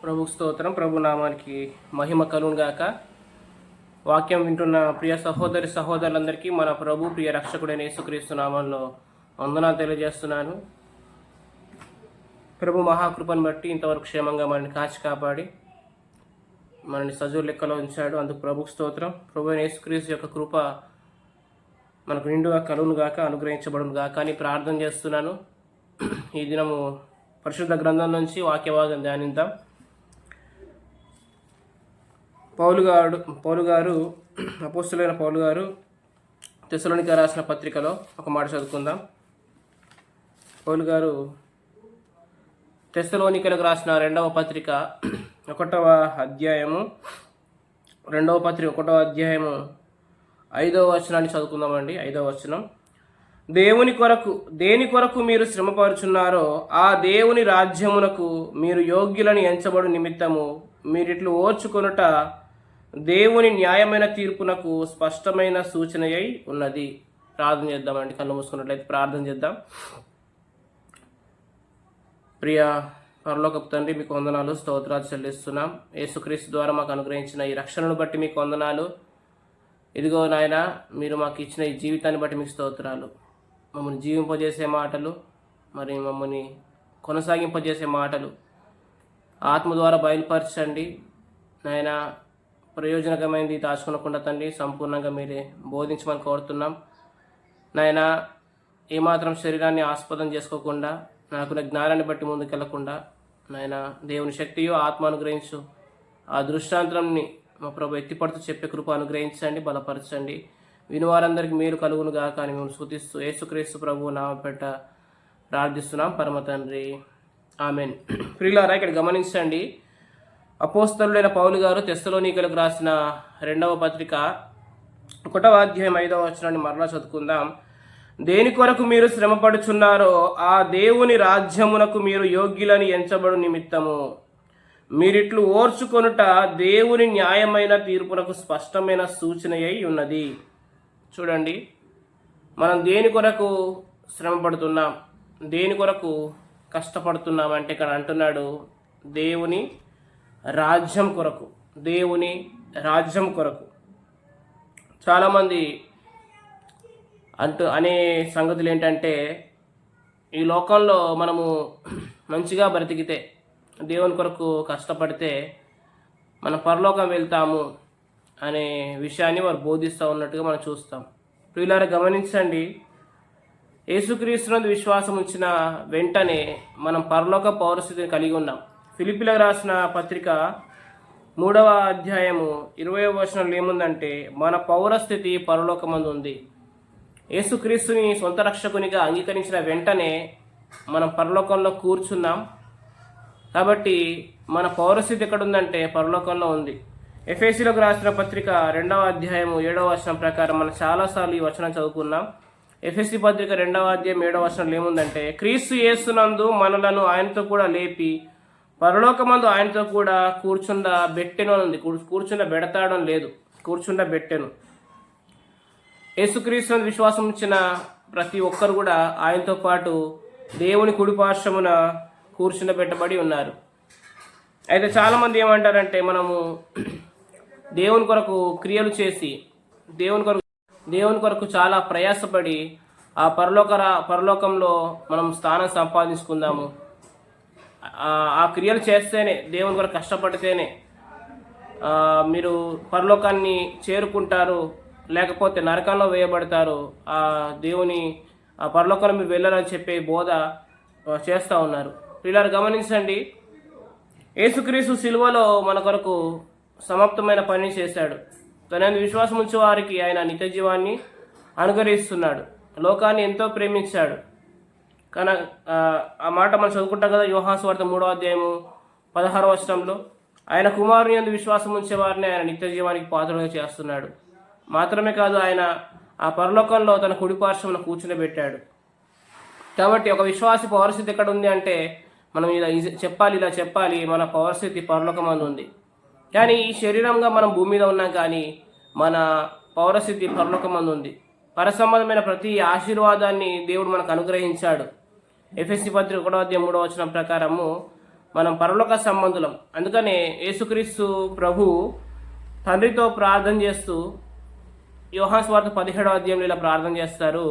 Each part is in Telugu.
ప్రభు స్తోత్రం. ప్రభు నామానికి మహిమ కలుగును గాక. వాక్యం వింటున్న ప్రియ సహోదరులందరికీ మన ప్రభు ప్రియ రక్షకుడైన యేసుక్రీస్తు నామంలో వందనాలు తెలియజేస్తున్నాను. ప్రభు మహాకృపను బట్టి ఇంతవరకు క్షేమంగా మనల్ని కాచి కాపాడి మనల్ని సజీవ లెక్కలో ఉంచాడు. అందుకు ప్రభుకు స్తోత్రం. ప్రభు అయిన యేసుక్రీస్తు యొక్క కృప మనకు నిండుగా కలుగును గాక, అనుగ్రహించబడును గాక అని ప్రార్థన చేస్తున్నాను. ఈ దినము పరిశుద్ధ గ్రంథం నుంచి వాక్యభాగం ధ్యానిద్దాం. పౌలు గారు అపోస్తలుడైన పౌలు గారు తెస్సలోనికీయులకు రాసిన పత్రికలో ఒక మాట చదువుకుందాం. పౌలు గారు తెస్సలోనికీయులకు రాసిన 2వ పత్రిక 1వ అధ్యాయము 5వ వచనాన్ని చదువుకుందామండి. 5వ వచనం: దేని కొరకు మీరు శ్రమపరుచున్నారో ఆ దేవుని రాజ్యమునకు మీరు యోగ్యులని ఎంచబడు నిమిత్తము మీరిట్లు ఓర్చుకొనుట దేవుని న్యాయమైన తీర్పునకు స్పష్టమైన సూచనయై ఉన్నది. ప్రార్థన చేద్దామండి. కళ్ళు మూసుకున్నట్లయితే ప్రార్థన చేద్దాం. ప్రియ పరలోకపు తండ్రి, మీకు వందనాలు, స్తోత్రాలు చెల్లిస్తున్నాం. యేసుక్రీస్తు ద్వారా మాకు అనుగ్రహించిన ఈ రక్షణను బట్టి మీకు వందనాలు. ఇదిగో నాయన, మీరు మాకు ఇచ్చిన ఈ జీవితాన్ని బట్టి మీకు స్తోత్రాలు. మమ్మల్ని జీవింపజేసే మాటలు, మరి మమ్మల్ని కొనసాగింపజేసే మాటలు ఆత్మ ద్వారా బయలుపరచండి నాయన. ప్రయోజనకమైనది దాచుకోకుండా తండ్రి, సంపూర్ణంగా మీరే బోధించమని కోరుతున్నాం నాయన. ఏమాత్రం శరీరాన్ని ఆస్పదం చేసుకోకుండా, నాకున్న జ్ఞానాన్ని బట్టి ముందుకెళ్లకుండా నాయన, దేవుని శక్తియో ఆత్మ అనుగ్రహించు. ఆ దృష్టాంతరంని మా ప్రభు ఎత్తిపడుతూ చెప్పే కృప అనుగ్రహించండి, బలపరచండి. వినువారందరికీ మీరు కలుగును గాక అని మేము స్తుతిస్తూ యేసుక్రీస్తు ప్రభు నామపేట ప్రార్థిస్తున్నాం పరమ తండ్రి, ఆమెన్. ప్రియులారా, ఇక్కడ గమనించండి. అపోస్తలుడైన పౌలు గారు తెస్సలోనికీయులకు రాసిన 2వ పత్రిక 1వ అధ్యాయం 5వ వచనాన్ని మరలా చదువుకుందాం. దేని కొరకు మీరు శ్రమపడుచున్నారో ఆ దేవుని రాజ్యమునకు మీరు యోగ్యులని ఎంచబడు నిమిత్తము మీరిట్లు ఓర్చుకొనుట దేవుని న్యాయమైన తీర్పునకు స్పష్టమైన సూచనయై ఉన్నది. చూడండి, మనం దేని కొరకు శ్రమపడుతున్నాం, దేని కొరకు కష్టపడుతున్నాం అంటే ఇక్కడ అంటున్నాడు దేవుని రాజ్యం కొరకు. దేవుని రాజ్యం కొరకు చాలామంది అనే సంగతులు ఏంటంటే, ఈ లోకంలో మనము మంచిగా బ్రతికితే, దేవుని కొరకు కష్టపడితే మనం పరలోకం వెళ్తాము అనే విషయాన్ని వారు బోధిస్తూ ఉన్నట్టుగా మనం చూస్తాం. ప్రియులారా, గమనించండి. యేసుక్రీస్తునందు విశ్వాసం ఉంచిన వెంటనే మనం పరలోక పౌరస్థితిని కలిగి ఉన్నాం. ఫిలిప్పీలకు రాసిన పత్రిక 3వ అధ్యాయము 20వ వచనంలో ఏముందంటే, మన పౌరస్థితి పరలోకమందు ఉంది. యేసుక్రీస్తుని సొంత రక్షకునిగా అంగీకరించిన వెంటనే మనం పరలోకంలో కూర్చున్నాం. కాబట్టి మన పౌరస్థితి ఎక్కడుందంటే పరలోకంలో ఉంది. ఎఫెసీయులకు రాసిన పత్రిక 2వ అధ్యాయము 7వ వచనం ప్రకారం మనం చాలాసార్లు ఈ వచనం చదువుకున్నాం. ఎఫెసీ పత్రిక 2వ అధ్యాయం 7వ వచనంలో ఏముందంటే, క్రీస్తు యేసునందు మనలను ఆయనతో కూడా లేపి పరలోకమందు ఆయనతో కూడా కూర్చుండబెట్టెను అని ఉంది. కూర్చుండబెడతాడని లేదు, కూర్చుండబెట్టెను. యేసుక్రీస్తునందు విశ్వాసం ఉంచిన ప్రతి ఒక్కరు కూడా ఆయనతో పాటు దేవుని కుడిపార్శ్వమున కూర్చుండబెట్టబడి ఉన్నారు. అయితే చాలామంది ఏమంటారంటే, మనము దేవుని కొరకు క్రియలు చేసి దేవుని కొరకు చాలా ప్రయాసపడి ఆ పరలోకంలో మనం స్థానం సంపాదించుకుందాము, ఆ క్రియలు చేస్తేనే, దేవుని కొరకు కష్టపడితేనే మీరు పరలోకాన్ని చేరుకుంటారు, లేకపోతే నరకంలో వేయబడతారు, ఆ దేవుని ఆ పరలోకంలో మీరు వెళ్ళాలని చెప్పే బోధ చేస్తూ ఉన్నారు. పిల్లలు గమనించండి, యేసుక్రీస్తు సిలువలో మన కొరకు సమాప్తమైన పని చేశాడు. తన విశ్వాసం ఉంచే వారికి ఆయన నిత్య జీవాన్ని అనుగ్రహిస్తున్నాడు. లోకాన్ని ఎంతో ప్రేమించాడు. కానీ ఆ మాట మనం చదువుకుంటాం కదా, యోహాను సువార్త 3వ అధ్యాయము 16వ వచనంలో, ఆయన కుమారుని యందు విశ్వాసం ఉంచే వారిని ఆయన నిత్య జీవానికి పాత్రలుగా చేస్తున్నాడు. మాత్రమే కాదు, ఆయన ఆ పరలోకంలో తన కుడిపార్శ్వమున కూర్చునిబెట్టాడు. కాబట్టి ఒక విశ్వాసి పౌరస్థితి ఎక్కడ ఉంది అంటే, మనం ఇలా చెప్పాలి, మన పౌరస్థితి పరలోకమందు ఉంది. కానీ ఈ శరీరంగా మనం భూమి మీద ఉన్నాం, కానీ మన పౌరస్థితి పరలోకమందు ఉంది. పరసంబంధమైన ప్రతి ఆశీర్వాదాన్ని దేవుడు మనకు అనుగ్రహించాడు. ఎఫెసీ పత్రిక 1వ అధ్యాయం 3వ వచనం ప్రకారము మనం పరలోక సంబంధులం. అందుకనే యేసుక్రీస్తు ప్రభు తండ్రితో ప్రార్థన చేస్తూ యోహాను సువార్త 17వ అధ్యాయంలో ఇలా ప్రార్థన చేస్తారు,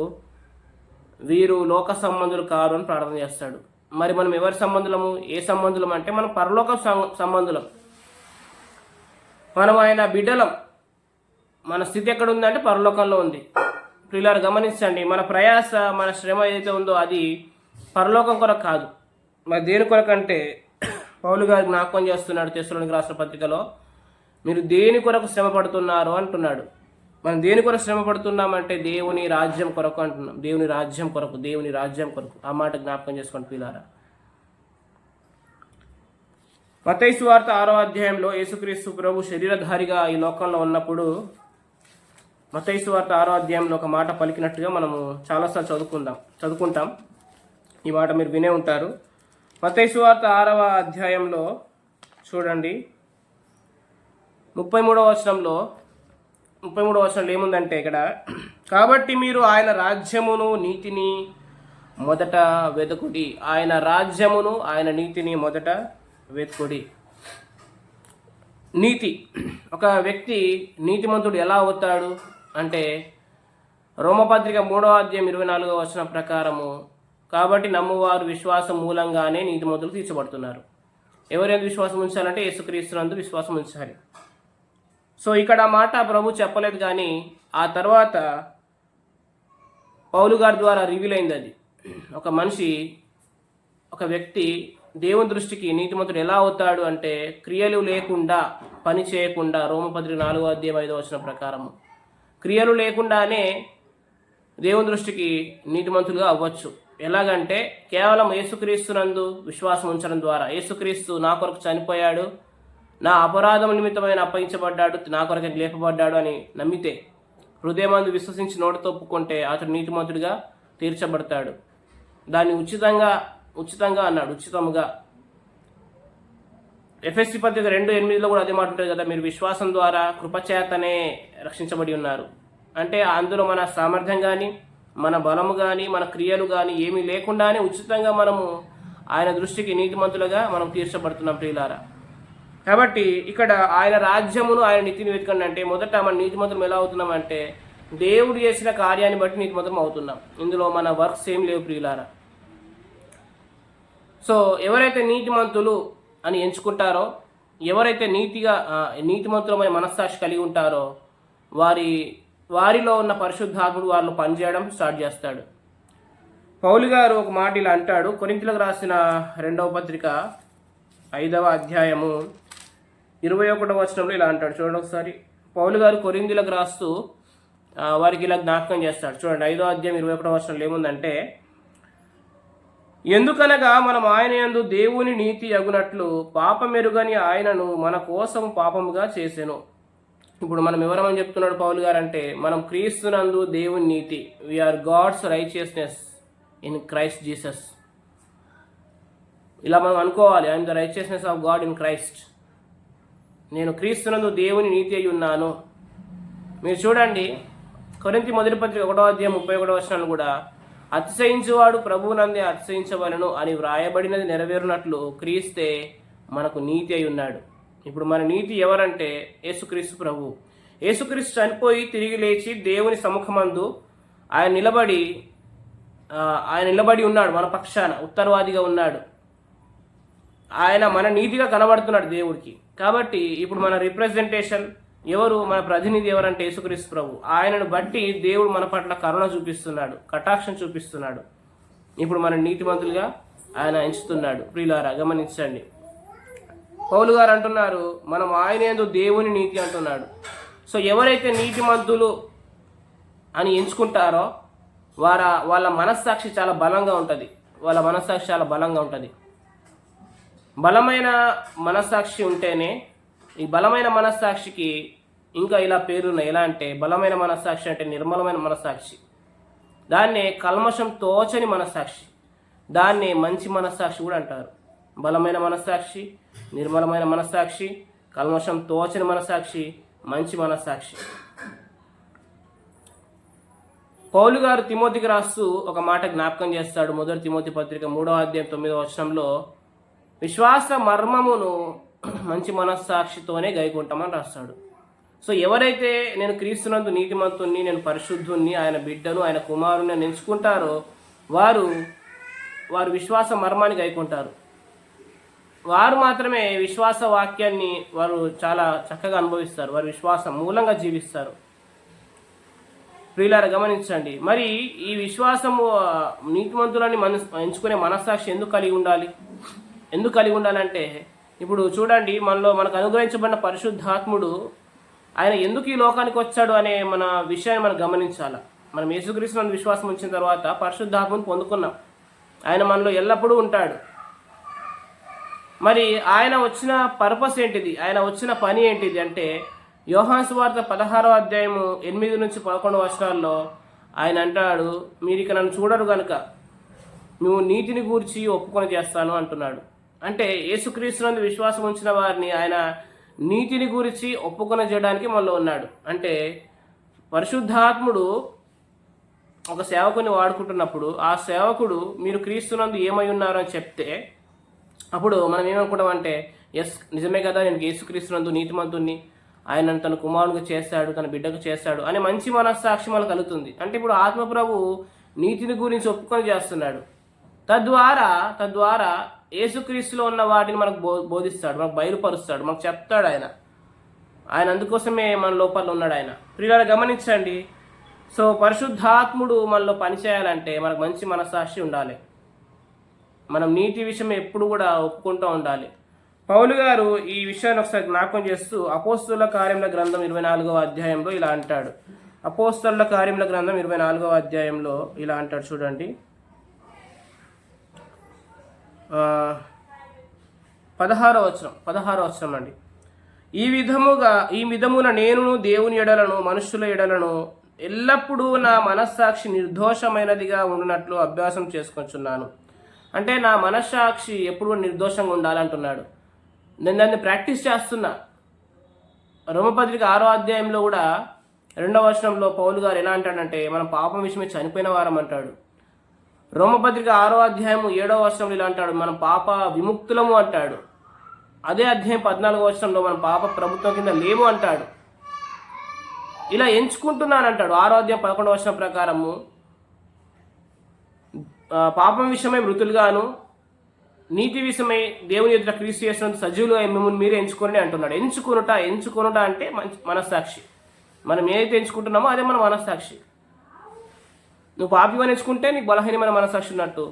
వీరు లోక సంబంధులు కారు అని ప్రార్థన చేస్తాడు. మరి మనం ఎవరి సంబంధులము? ఏ సంబంధులం అంటే మనం పరలోక సంబంధులం. మనం ఆయన బిడ్డలం. మన స్థితి ఎక్కడ ఉందంటే పరలోకంలో ఉంది. ప్రియులారు గమనించండి, మన ప్రయాస, మన శ్రమ ఏదైతే ఉందో అది పరలోకం కొరకు కాదు. మరి దేని కొరకు అంటే పౌలు గారు జ్ఞాపకం చేస్తున్నాడు తెస్సలోనికీయులకు రాసిన పత్రికలో, మీరు దేని కొరకు శ్రమ పడుతున్నారు అంటున్నాడు. మనం దేని కొరకు శ్రమ పడుతున్నామంటే దేవుని రాజ్యం కొరకు అంటున్నాం. దేవుని రాజ్యం కొరకు, దేవుని రాజ్యం కొరకు. ఆ మాట జ్ఞాపకం చేసుకోండి ప్రియులారా. మత్తయి సువార్త 6వ అధ్యాయంలో యేసుక్రీస్తు ప్రభు శరీరధారిగా ఈ లోకంలో ఉన్నప్పుడు మత్తయి సువార్త 6వ అధ్యాయంలో ఒక మాట పలికినట్టుగా మనము చాలాసార్లు చదువుకుంటాం. ఈ మాట మీరు వినే ఉంటారు. మత్తయి సువార్త 6వ అధ్యాయంలో చూడండి 33వ వచనంలో ఏముందంటే ఇక్కడ, కాబట్టి మీరు ఆయన రాజ్యమును నీతిని మొదట వెతుకుడి. ఆయన రాజ్యమును ఆయన నీతిని మొదట వెతుకుడి. నీతి, ఒక వ్యక్తి నీతిమంతుడు ఎలా అవుతాడు అంటే రోమపత్రిక 3వ అధ్యాయం 24వ వచనం ప్రకారము, కాబట్టి నమ్మువారు విశ్వాసం మూలంగానే నీతిమంతులు తీర్చబడుతున్నారు. ఎవరైనా విశ్వాసం ఉంచాలంటే యేసుక్రీస్తునందు విశ్వాసం ఉంచాలి. సో ఇక్కడ ఆ మాట ప్రభు చెప్పలేదు, కానీ ఆ తర్వాత పౌలు గారి ద్వారా రివీల్ అయింది. అది ఒక మనిషి, ఒక వ్యక్తి దేవుని దృష్టికి నీతిమంతుడు ఎలా అవుతాడు అంటే క్రియలు లేకుండా, పని చేయకుండా, రోమపత్రిక 4వ అధ్యాయం 5వ వచనం ప్రకారము క్రియలు లేకుండానే దేవుని దృష్టికి నీతిమంతులుగా అవ్వచ్చు. ఎలాగంటే కేవలం యేసుక్రీస్తునందు విశ్వాసం ఉంచడం ద్వారా. యేసుక్రీస్తు నా కొరకు చనిపోయాడు, నా అపరాధం నిమిత్తమైన అప్పగించబడ్డాడు, నా కొరకు లేపబడ్డాడు అని నమ్మితే, హృదయమందు విశ్వసించి నోటితో ఒప్పుకుంటే అతడు నీతిమంతుడిగా తీర్చబడతాడు. దాన్ని ఉచితంగా అన్నాడు, ఉచితముగా. ఎఫెసీ పత్రిక 2:8లో కూడా అదే మాట ఉంటుంది కదా, మీరు విశ్వాసం ద్వారా కృపచేతనే రక్షించబడి ఉన్నారు. అంటే అందులో మన సామర్థ్యం కానీ, మన బలము కానీ, మన క్రియలు కానీ ఏమీ లేకుండానే ఉచితంగా మనము ఆయన దృష్టికి నీతిమంతులుగా మనం తీర్చబడుతున్నాం ప్రియులారా. కాబట్టి ఇక్కడ ఆయన రాజ్యమును ఆయన నీతిని వెతకండి అంటే మొదట మన నీతిమంతులం ఎలా అవుతున్నామంటే దేవుడు చేసిన కార్యాన్ని బట్టి నీతిమంతులం అవుతున్నాం. ఇందులో మన వర్క్స్ ఏం లేవు ప్రియులారా. సో ఎవరైతే నీతిమంతులు అని ఎంచుకుంటారో, ఎవరైతే నీతిమంతులమైన మనస్సాక్షి కలిగి ఉంటారో వారిలో ఉన్న పరిశుద్ధాత్ముడు వారిలో పనిచేయడం స్టార్ట్ చేస్తాడు. పౌలు గారు ఒక మాట ఇలా అంటాడు, కొరింథీయులకు రాసిన 2వ పత్రిక 5వ అధ్యాయము 21వ వచనంలో ఇలా అంటాడు. చూడండి ఒకసారి, పౌలు గారు కొరింథీయులకు రాస్తూ వారికి ఇలా జ్ఞాపకం చేస్తాడు. చూడండి 5వ అధ్యాయం 21వ వచనంలో ఏముందంటే, ఎందుకనగా మనం ఆయన యందు దేవుని నీతి అగునట్లు పాపమెరుగని ఆయనను మన కోసం పాపముగా చేసెను. ఇప్పుడు మనం ఎవరమని చెప్తున్నాడు పౌలు గారు అంటే, మనం క్రీస్తునందు దేవుని నీతి, we are God's righteousness in Christ Jesus. ఇలా మనం అనుకోవాలి, I'm the righteousness of God in Christ. నేను క్రీస్తునందు దేవుని నీతి అయి ఉన్నాను. మీరు చూడండి కొరింథీ మొదటి పత్రిక 1వ అధ్యాయం 31వ వచనాలు కూడా, అతిశయించువాడు ప్రభువునందే అతిశయించవలను అని వ్రాయబడినది నెరవేరునట్లు క్రీస్తే మనకు నీతి అయి ఉన్నాడు. ఇప్పుడు మన నీతి ఎవరంటే యేసుక్రీస్తు ప్రభు. యేసుక్రీస్తు చనిపోయి తిరిగి లేచి దేవుని సముఖమందు ఆయన నిలబడి ఉన్నాడు, మన పక్షాన ఉత్తరవాదిగా ఉన్నాడు. ఆయన మన నీతిగా కనబడుతున్నాడు దేవుడికి. కాబట్టి ఇప్పుడు మన రిప్రజెంటేషన్ ఎవరు, మన ప్రతినిధి ఎవరంటే యేసుక్రీస్తు ప్రభు. ఆయనను బట్టి దేవుడు మన పట్ల కరుణ చూపిస్తున్నాడు, కటాక్షం చూపిస్తున్నాడు. ఇప్పుడు మన నీతిమంతులుగా ఆయన ఎంచుతున్నాడు. ప్రియులారా గమనించండి, పౌలు గారు అంటున్నారు మనం ఆయన యందు దేవుని నీతి అంటున్నాడు. సో ఎవరైతే నీతిమంతులు అని ఎంచుకుంటారో వాళ్ళ మనస్సాక్షి చాలా బలంగా ఉంటుంది. బలమైన మనస్సాక్షి ఉంటేనే, ఈ బలమైన మనస్సాక్షికి ఇంకా ఇలా పేరున్నాయి. ఎలా అంటే బలమైన మనస్సాక్షి అంటే నిర్మలమైన మనస్సాక్షి, దాన్నే కల్మషం తోచని మనస్సాక్షి, దాన్నే మంచి మనస్సాక్షి కూడా అంటారు. బలమైన మనస్సాక్షి, నిర్మలమైన మనస్సాక్షి, కల్మషం తోచని మనస్సాక్షి, మంచి మనస్సాక్షి. పౌలు గారు తిమోతికి రాస్తూ ఒక మాట జ్ఞాపకం చేస్తాడు. 1 తిమోతి పత్రిక 3వ అధ్యాయం 9వ వచనంలో విశ్వాస మర్మమును మంచి మనస్సాక్షితోనే గైకుంటామని రాస్తాడు. సో ఎవరైతే నేను క్రీస్తునందు నీతిమంతుణ్ణి, నేను పరిశుద్ధుణ్ణి, ఆయన బిడ్డను, ఆయన కుమారుని ఎంచుకుంటారో వారు విశ్వాస మర్మాన్ని గైకుంటారు. వారు మాత్రమే విశ్వాస వాక్యాన్ని వారు చాలా చక్కగా అనుభవిస్తారు. వారు విశ్వాసం మూలంగా జీవిస్తారు. ప్రియులారా గమనించండి. మరి ఈ విశ్వాసము నీతిమంతులని ఎంచుకునే మనస్సాక్షి ఎందుకు కలిగి ఉండాలంటే ఇప్పుడు చూడండి, మనకు అనుగ్రహించబడిన పరిశుద్ధాత్ముడు ఆయన ఎందుకు ఈ లోకానికి వచ్చాడు అనే మన విషయాన్ని మనం గమనించాలి. మనం యేసుక్రీస్తునందు విశ్వాసం ఉంచిన తర్వాత పరిశుద్ధాత్మను పొందుకున్నాం. ఆయన మనలో ఎల్లప్పుడూ ఉంటాడు. మరి ఆయన వచ్చిన పర్పస్ ఏంటిది, ఆయన వచ్చిన పని ఏంటిది అంటే యోహాను సువార్త 16వ అధ్యాయము 8 నుంచి 11 వచనాల్లో ఆయన అంటాడు, మీరు ఇక నన్ను చూడరు గనుక నువ్వు నీతిని గూర్చి ఒప్పుకొని చేస్తాను అంటున్నాడు. అంటే యేసుక్రీస్తునందు విశ్వాసం ఉంచిన వారిని ఆయన నీతిని గురించి ఒప్పుకొని చేయడానికి మనలో ఉన్నాడు. అంటే పరిశుద్ధాత్ముడు ఒక సేవకుని వాడుకుంటున్నప్పుడు ఆ సేవకుడు మీరు క్రీస్తునందు ఏమై ఉన్నారు అని చెప్తే అప్పుడు మనం ఏమనుకుంటాం అంటే ఎస్ నిజమే కదా, నేను యేసుక్రీస్తునందు నీతిమంతుణ్ణి, ఆయన తన కుమారునికి చేస్తాడు, తన బిడ్డకు చేస్తాడు అనే మంచి మనస్సాక్షి మనకు కలుగుతుంది. అంటే ఇప్పుడు ఆత్మప్రభు నీతిని గురించి ఒప్పుకొని చేస్తున్నాడు. తద్వారా యేసుక్రీస్తులో ఉన్న వాటిని మనకు బోధిస్తాడు, మనకు బయలుపరుస్తాడు, మనకు చెప్తాడు. ఆయన అందుకోసమే మన లోపల ఉన్నాడు ఆయన. ప్రియులారా గమనించండి. సో పరిశుద్ధాత్ముడు మనలో పనిచేయాలంటే మనకు మంచి మనస్సాక్షి ఉండాలి. మనం నీతి విషయం ఎప్పుడు కూడా ఒప్పుకుంటూ ఉండాలి. పౌలు గారు ఈ విషయాన్ని ఒకసారి జ్ఞాపకం చేస్తూ అపోస్తలుల కార్యముల గ్రంథం 24వ అధ్యాయంలో ఇలా అంటాడు. అపోస్తలుల కార్యముల గ్రంథం 24వ అధ్యాయంలో ఇలా అంటాడు, చూడండి 16వ వచనం అండి. ఈ విధమున నేను దేవుని ఎడలను మనుషుల ఎడలను ఎల్లప్పుడూ నా మనస్సాక్షి నిర్దోషమైనదిగా ఉండినట్లు అభ్యాసం చేసుకొంచున్నాను. అంటే నా మనస్సాక్షి ఎప్పుడు నిర్దోషంగా ఉండాలంటున్నాడు. నేను దాన్ని ప్రాక్టీస్ చేస్తున్నా. రోమపత్రిక 6వ అధ్యాయంలో కూడా 2వ వచనంలో పౌలు గారు ఎలా అంటాడంటే మనం పాపం విషయమే చనిపోయిన వారం అంటాడు. రోమపత్రిక 6వ అధ్యాయం 7వ వచనంలో ఇలా అంటాడు మనం పాప విముక్తులము అంటాడు. అదే అధ్యాయం 14వ వచనంలో మనం పాప ప్రభుత్వం కింద లేము అంటాడు. ఇలా ఎంచుకుంటున్నానంటాడు. 6వ అధ్యాయం 11వ వచనం ప్రకారము పాపం విషయమై మృతులుగాను, నీతి విషయమై దేవుని ఎదుట క్రీస్తు చేసినందుకు సజీవులుగా మిమ్మల్ని మీరే ఎంచుకోండి అంటున్నాడు. ఎంచుకొనుట అంటే మనస్సాక్షి. మనం ఏదైతే ఎంచుకుంటున్నామో అదే మన మనస్సాక్షి. నువ్వు పాపివని ఎంచుకుంటే నీకు బలహీనమైన మనస్సాక్షి ఉన్నట్టు,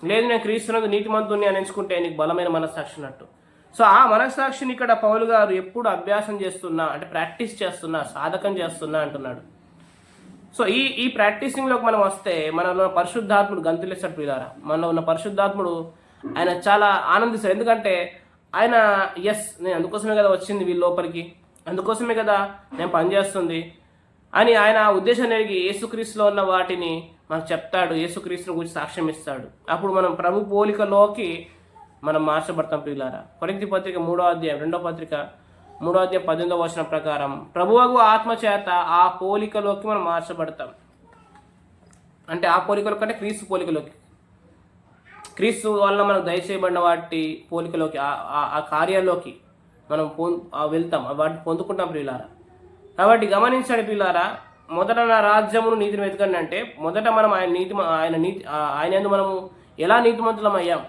లేదు నేను క్రీస్తునందు నీతిమంతుని అని ఎంచుకుంటే నీకు బలమైన మనస్సాక్షి ఉన్నట్టు. సో ఆ మనస్సాక్షిని ఇక్కడ పౌలు గారు ఎప్పుడు అభ్యాసం చేస్తున్నా అంటే ప్రాక్టీస్ చేస్తున్నా, సాధకం చేస్తున్నా అంటున్నాడు. సో ఈ ప్రాక్టీసింగ్లోకి మనం వస్తే మనలో పరిశుద్ధాత్ముడు గంతులేస్తాడు. ప్రియులారా, మనలో ఉన్న పరిశుద్ధాత్ముడు ఆయన చాలా ఆనందిస్తాడు. ఎందుకంటే ఆయన నేను అందుకోసమే కదా వచ్చింది వీళ్ళ లోపలికి, అందుకోసమే కదా నేను పనిచేస్తుంది అని ఆయన ఉద్దేశం ఎరిగి యేసుక్రీస్తులో ఉన్న వాటిని మనకు చెప్తాడు, యేసుక్రీస్తుని గురించి సాక్ష్యం ఇస్తాడు. అప్పుడు మనం ప్రభు పోలికలోకి మనం మార్చబడతాం. ప్రియులారా, కొరింథీ పత్రిక 3వ అధ్యాయం 2వ పత్రిక 3వ అధ్యాయం 18వ వచనం ప్రకారం ప్రభువగు ఆత్మ చేత ఆ పోలికలోకి మనం మార్చబడతాం. అంటే ఆ పోలికలో కంటే క్రీస్తు పోలికలోకి, క్రీస్తు వలన మనకు దయచేయబడిన వాటి పోలికలోకి, ఆ కార్యాల్లోకి మనం వెళ్తాం, వాటిని పొందుకుంటాం. ప్రియులారా, కాబట్టి గమనించండి ప్రియులారా, మొదట నా రాజ్యమును నీతిని వెతకండి అంటే మొదట మనం ఆయన యందు మనము ఎలా నీతిమంతులం అయ్యాం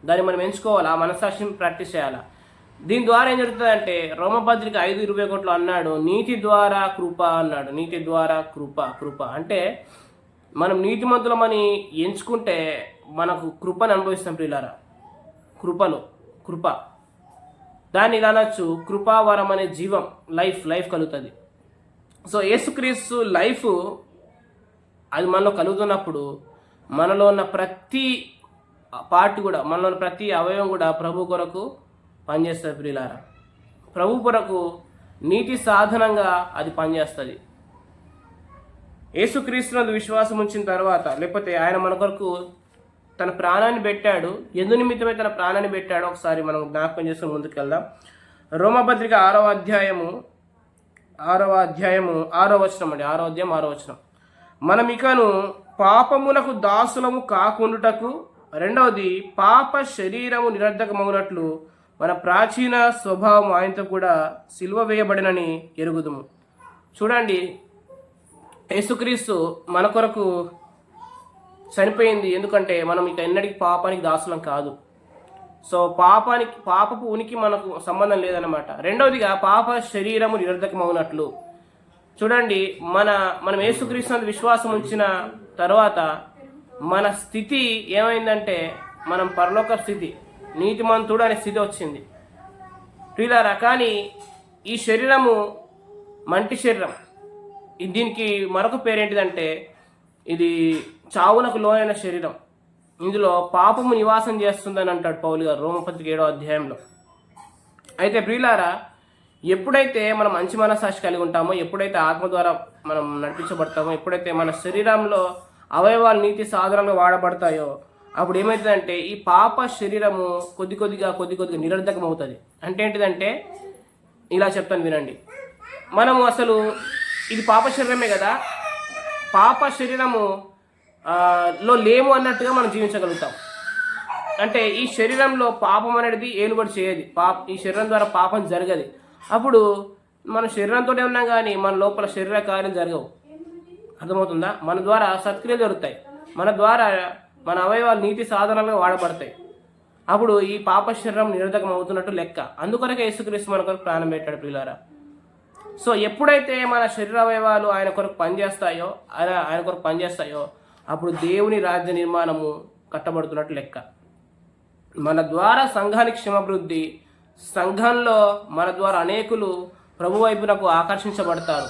దాన్ని మనం ఎంచుకోవాలి, ఆ మనస్సాక్షిని ప్రాక్టీస్ చేయాలా. దీని ద్వారా ఏం జరుగుతుందంటే రోమపత్రిక 5:21 అన్నాడు నీతి ద్వారా కృప అన్నాడు. నీతి ద్వారా కృప అంటే మనం నీతిమంతులమని ఎంచుకుంటే మనకు కృపను అనుభవిస్తాం. ప్రియులారా, కృప దాన్ని ఇలా అనొచ్చు, కృపావరం అనే జీవం, లైఫ్ కలుగుతుంది. సో యేసుక్రీస్తు లైఫ్ అది మనలో కలుగుతున్నప్పుడు మనలో ఉన్న ప్రతి పార్ట్ కూడా, మనలో ఉన్న ప్రతి అవయవం కూడా ప్రభు కొరకు పనిచేస్తుంది. ప్రియులారా, ప్రభు కొరకు నీతి సాధనంగా అది పనిచేస్తుంది. యేసుక్రీస్తునందు విశ్వాసం ఉంచిన తర్వాత, లేకపోతే ఆయన మన కొరకు తన ప్రాణాన్ని పెట్టాడు. ఎందు నిమిత్తమే తన ప్రాణాన్ని పెట్టాడు ఒకసారి మనం జ్ఞాపకం చేసుకుని ముందుకెళ్దాం. రోమపత్రిక 6వ అధ్యాయం 6వ వచనం. మనం ఇకను పాపమునకు దాసులము కాకుండుటకు రెండవది పాప శరీరము నిరర్ధకమవునట్లు మన ప్రాచీన స్వభావం ఆయనతో కూడా సిలువ వేయబడినని ఎరుగుదుము. చూడండి, యేసుక్రీస్తు మన కొరకు చనిపోయింది ఎందుకంటే మనం ఇక ఎన్నటికి పాపానికి దాసులం కాదు. సో పాపపు ఉనికి మనకు సంబంధం లేదన్నమాట. రెండవదిగా పాప శరీరము నిరర్ధకమవునట్లు. చూడండి, మనం యేసుక్రీస్తు విశ్వాసం ఉంచిన తర్వాత మన స్థితి ఏమైందంటే మనం పరలోక స్థితి, నీతిమంతుడు అనే స్థితి వచ్చింది ప్రియులారా. కానీ ఈ శరీరము మంటి శరీరం. దీనికి మరొక పేరేంటిదంటే ఇది చావునకు లోనైన శరీరం. ఇందులో పాపము నివాసం చేస్తుందని అంటాడు పౌలు గారు రోమపత్రిక 7వ అధ్యాయంలో. అయితే ప్రియులారా, ఎప్పుడైతే మనం మంచి మనసాక్షి కలిగి ఉంటామో, ఎప్పుడైతే ఆత్మ ద్వారా మనం నడిపించబడతామో, ఎప్పుడైతే మన శరీరంలో అవయవాలు నీతి సాధనంగా వాడబడతాయో, అప్పుడు ఏమవుతుందంటే ఈ పాప శరీరము కొద్ది కొద్దిగా నిరర్ధకం అవుతుంది. అంటే ఏంటిదంటే ఇలా చెప్తాను వినండి. మనము అసలు ఇది పాప శరీరమే కదా, పాప శరీరము లో లేము అన్నట్టుగా మనం జీవించగలుగుతాం. అంటే ఈ శరీరంలో పాపం అనేది ఏలుబడి చేయదు, ఈ శరీరం ద్వారా పాపం జరగదు. అప్పుడు మన శరీరంతోనే ఉన్నాం కానీ మన లోపల శరీర కార్యం జరగవు. అర్థమవుతుందా? మన ద్వారా సత్క్రియలు జరుగుతాయి, మన ద్వారా మన అవయవాలు నీతి సాధనాలుగా వాడబడతాయి. అప్పుడు ఈ పాప శరీరం నిరర్ధకం అవుతున్నట్టు లెక్క. అందుకొరకే యేసుక్రీస్తు మన కొరకు ప్రాణం పెట్టాడు ప్రియులారా. సో ఎప్పుడైతే మన శరీర అవయవాలు ఆయన కొరకు పనిచేస్తాయో అప్పుడు దేవుని రాజ్య నిర్మాణము కట్టబడుతున్నట్టు లెక్క. మన ద్వారా సంఘానికి క్షమాభివృద్ధి, సంఘంలో మన ద్వారా అనేకులు ప్రభు వైపునకు ఆకర్షించబడతారు,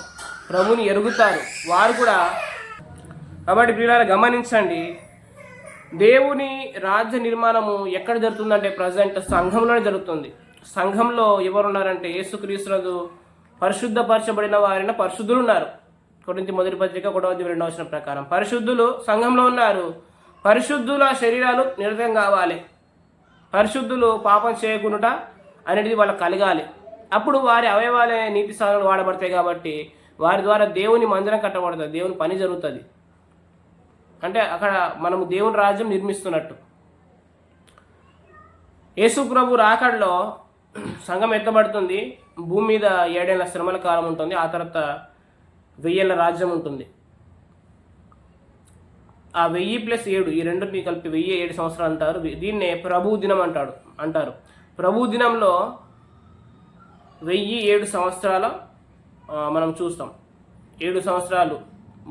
ప్రభుని ఎరుగుతారు వారు కూడా. కాబట్టి ప్రియులారా గమనించండి, దేవుని రాజ్య నిర్మాణము ఎక్కడ జరుగుతుందంటే ప్రజెంట్ సంఘంలోనే జరుగుతుంది. సంఘంలో ఎవరున్నారంటే యేసుక్రీస్తు పరిశుద్ధపరచబడిన వారిన పరిశుద్ధులు ఉన్నారు. కొరింథీ మొదటి పత్రిక 1వ అధ్యాయం 2వ వచనం ప్రకారం పరిశుద్ధులు సంఘంలో ఉన్నారు. పరిశుద్ధుల శరీరాలు నిరర్ధకం కావాలి, పరిశుద్ధులు పాపం చేయకుండా అనేది వాళ్ళకి కలగాలి. అప్పుడు వారి అవయవాలే నీతి సాధనలు వాడబడతాయి. కాబట్టి వారి ద్వారా దేవుని మందిరం కట్టబడుతుంది, దేవుని పని జరుగుతుంది. అంటే అక్కడ మనము దేవుని రాజ్యం నిర్మిస్తున్నట్టు. యేసు ప్రభు రాకడలో సంఘం ఎత్తబడుతుంది, భూమి మీద 7 ఏళ్ల శ్రమల కాలం ఉంటుంది, ఆ తర్వాత 1000 ఏళ్ల రాజ్యం ఉంటుంది. ఆ 1000 + 7 ఈ రెండుని కలిపి 1007 సంవత్సరాలు అంటారు. దీన్నే ప్రభు దినం అంటారు. ప్రభు దినంలో 1007 సంవత్సరాల మనం చూస్తాం. 7 సంవత్సరాలు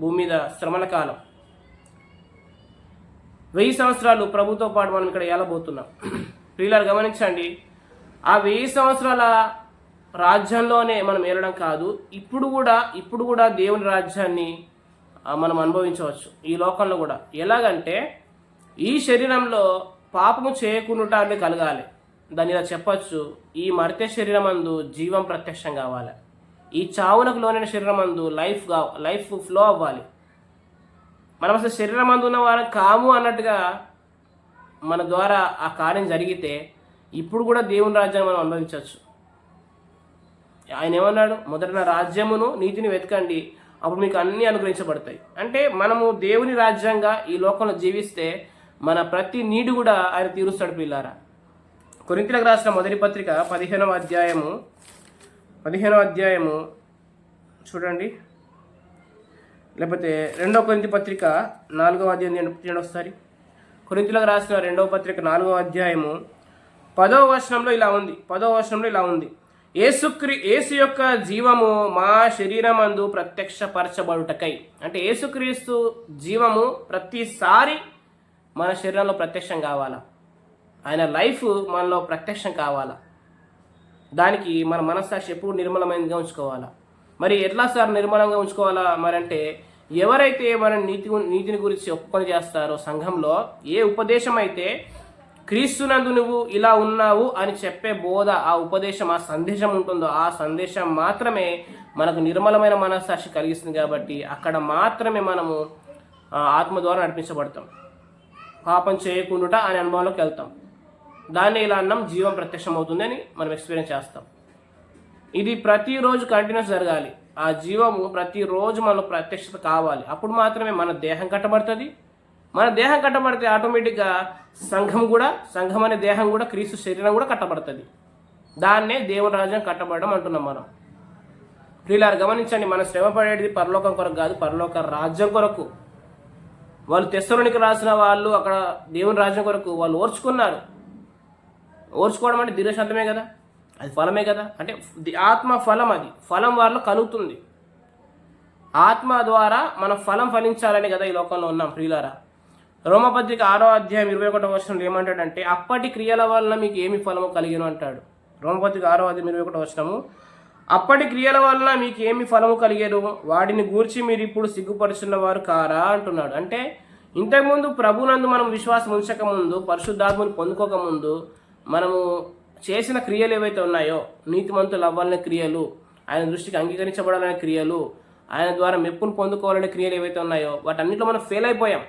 భూమి మీద శ్రమల కాలం, 1000 సంవత్సరాలు ప్రభుతో పాటు మనం ఇక్కడ ఏలబోతున్నాం. ప్రియులారు గమనించండి, ఆ 1000 సంవత్సరాల రాజ్యంలోనే మనం ఏలడం కాదు, ఇప్పుడు కూడా దేవుని రాజ్యాన్ని మనం అనుభవించవచ్చు ఈ లోకంలో కూడా. ఎలాగంటే ఈ శరీరంలో పాపము చేయకుండా అనేది కలగాలి. దాన్ని ఇలా చెప్పచ్చు, ఈ మర్త్య శరీరం అందు జీవం ప్రత్యక్షం కావాలి, ఈ చావునకు లోనైన శరీరం అందు లైఫ్ ఫ్లో అవ్వాలి. మనం అసలు శరీరం అందు ఉన్న వారం కాము అన్నట్టుగా మన ద్వారా ఆ కార్యం జరిగితే ఇప్పుడు కూడా దేవుని రాజ్యాన్ని మనం అనుభవించవచ్చు. ఆయన ఏమన్నాడు? మొదట నా రాజ్యమును నీతిని వెతకండి, అప్పుడు మీకు అన్నీ అనుగ్రహించబడతాయి. అంటే మనము దేవుని రాజ్యంగా ఈ లోకంలో జీవిస్తే మన ప్రతి నీడు కూడా ఆయన తీరుస్తాడు పిల్లారా. కొరింథీయులకు రాసిన మొదటి పత్రిక 15వ అధ్యాయము చూడండి, లేకపోతే 2వ కొరింథీ పత్రిక 4వ అధ్యాయం చూడండి ఒకసారి. కొరింథీయులకు రాసిన 2వ పత్రిక 4వ అధ్యాయము 10వ వచనంలో ఇలా ఉంది, యేసు యొక్క జీవము మా శరీరమందు ప్రత్యక్షపరచబడుటకై. అంటే యేసుక్రీస్తు జీవము ప్రతిసారి మన శరీరంలో ప్రత్యక్షం కావాలా, ఆయన లైఫ్ మనలో ప్రత్యక్షం కావాలా. దానికి మన మనస్సాక్షి ఎప్పుడు నిర్మలమైనదిగా ఉంచుకోవాలా. మరి ఎట్లా సార్ నిర్మలంగా ఉంచుకోవాలా? మరంటే ఎవరైతే మన నీతిని గురించి ఒప్పుకొని చేస్తారో సంఘంలో, ఏ ఉపదేశం అయితే క్రీస్తునందు నువ్వు ఇలా ఉన్నావు అని చెప్పే బోధ, ఆ ఉపదేశం, ఆ సందేశం ఉంటుందో ఆ సందేశం మాత్రమే మనకు నిర్మలమైన మనస్సాక్షి కలిగిస్తుంది. కాబట్టి అక్కడ మాత్రమే మనము ఆత్మ ద్వారా నడిపించబడతాం, పాపం చేయకుండా అనే అనుభవంలోకి వెళ్తాం. దాన్ని ఇలా అన్నాం, జీవం ప్రత్యక్షం అవుతుంది అని మనం ఎక్స్పీరియన్స్ చేస్తాం. ఇది ప్రతిరోజు కంటిన్యూస్ జరగాలి. ఆ జీవము ప్రతిరోజు మనలో ప్రత్యక్షత కావాలి. అప్పుడు మాత్రమే మన దేహం కట్టబడుతుంది, మన దేహం కట్టబడితే ఆటోమేటిక్గా సంఘం అనే దేహం కూడా క్రీస్తు శరీరం కూడా కట్టబడుతుంది. దాన్నే దేవుని రాజ్యం కట్టబడడం అంటున్నాం మనం. ప్రియులారు గమనించండి, మనం శ్రమ పడేది పరలోకం కొరకు కాదు, పరలోక రాజ్యం కొరకు. వాళ్ళు తెస్సలోనికి రాసిన వాళ్ళు అక్కడ దేవుని రాజ్యం కొరకు వాళ్ళు ఓర్చుకున్నారు. ఓర్చుకోవడం అంటే దీర్ఘశాంతమే కదా, అది ఫలమే కదా. అంటే ఆత్మ ఫలం, అది ఫలం వాళ్ళలో కలుగుతుంది. ఆత్మ ద్వారా మనం ఫలం ఫలించాలని కదా ఈ లోకంలో ఉన్నాం. ప్రియులారా, రోమపత్రిక 6వ అధ్యాయం 21వ వచనంలో ఏమంటాడంటే, అప్పటి క్రియల వలన మీకు ఏమి ఫలము కలిగిన అంటాడు. రోమపత్రిక 6వ అధ్యాయం 21వ వచనము, అప్పటి క్రియల వలన మీకు ఏమి ఫలము కలిగేను, వాటిని గూర్చి మీరు ఇప్పుడు సిగ్గుపరుచున్న వారు కారా అంటున్నాడు. అంటే ఇంతకుముందు ప్రభునందు మనం విశ్వాసం ఉంచకముందు, పరిశుద్ధాత్మను పొందుకోకముందు మనము చేసిన క్రియలు ఏవైతే ఉన్నాయో, నీతిమంతులు అవ్వాలనే క్రియలు, ఆయన దృష్టికి అంగీకరించబడాలనే క్రియలు, ఆయన ద్వారా మెప్పును పొందుకోవాలనే క్రియలు ఏవైతే ఉన్నాయో వాటన్నిటిలో మనం ఫెయిల్ అయిపోయాం.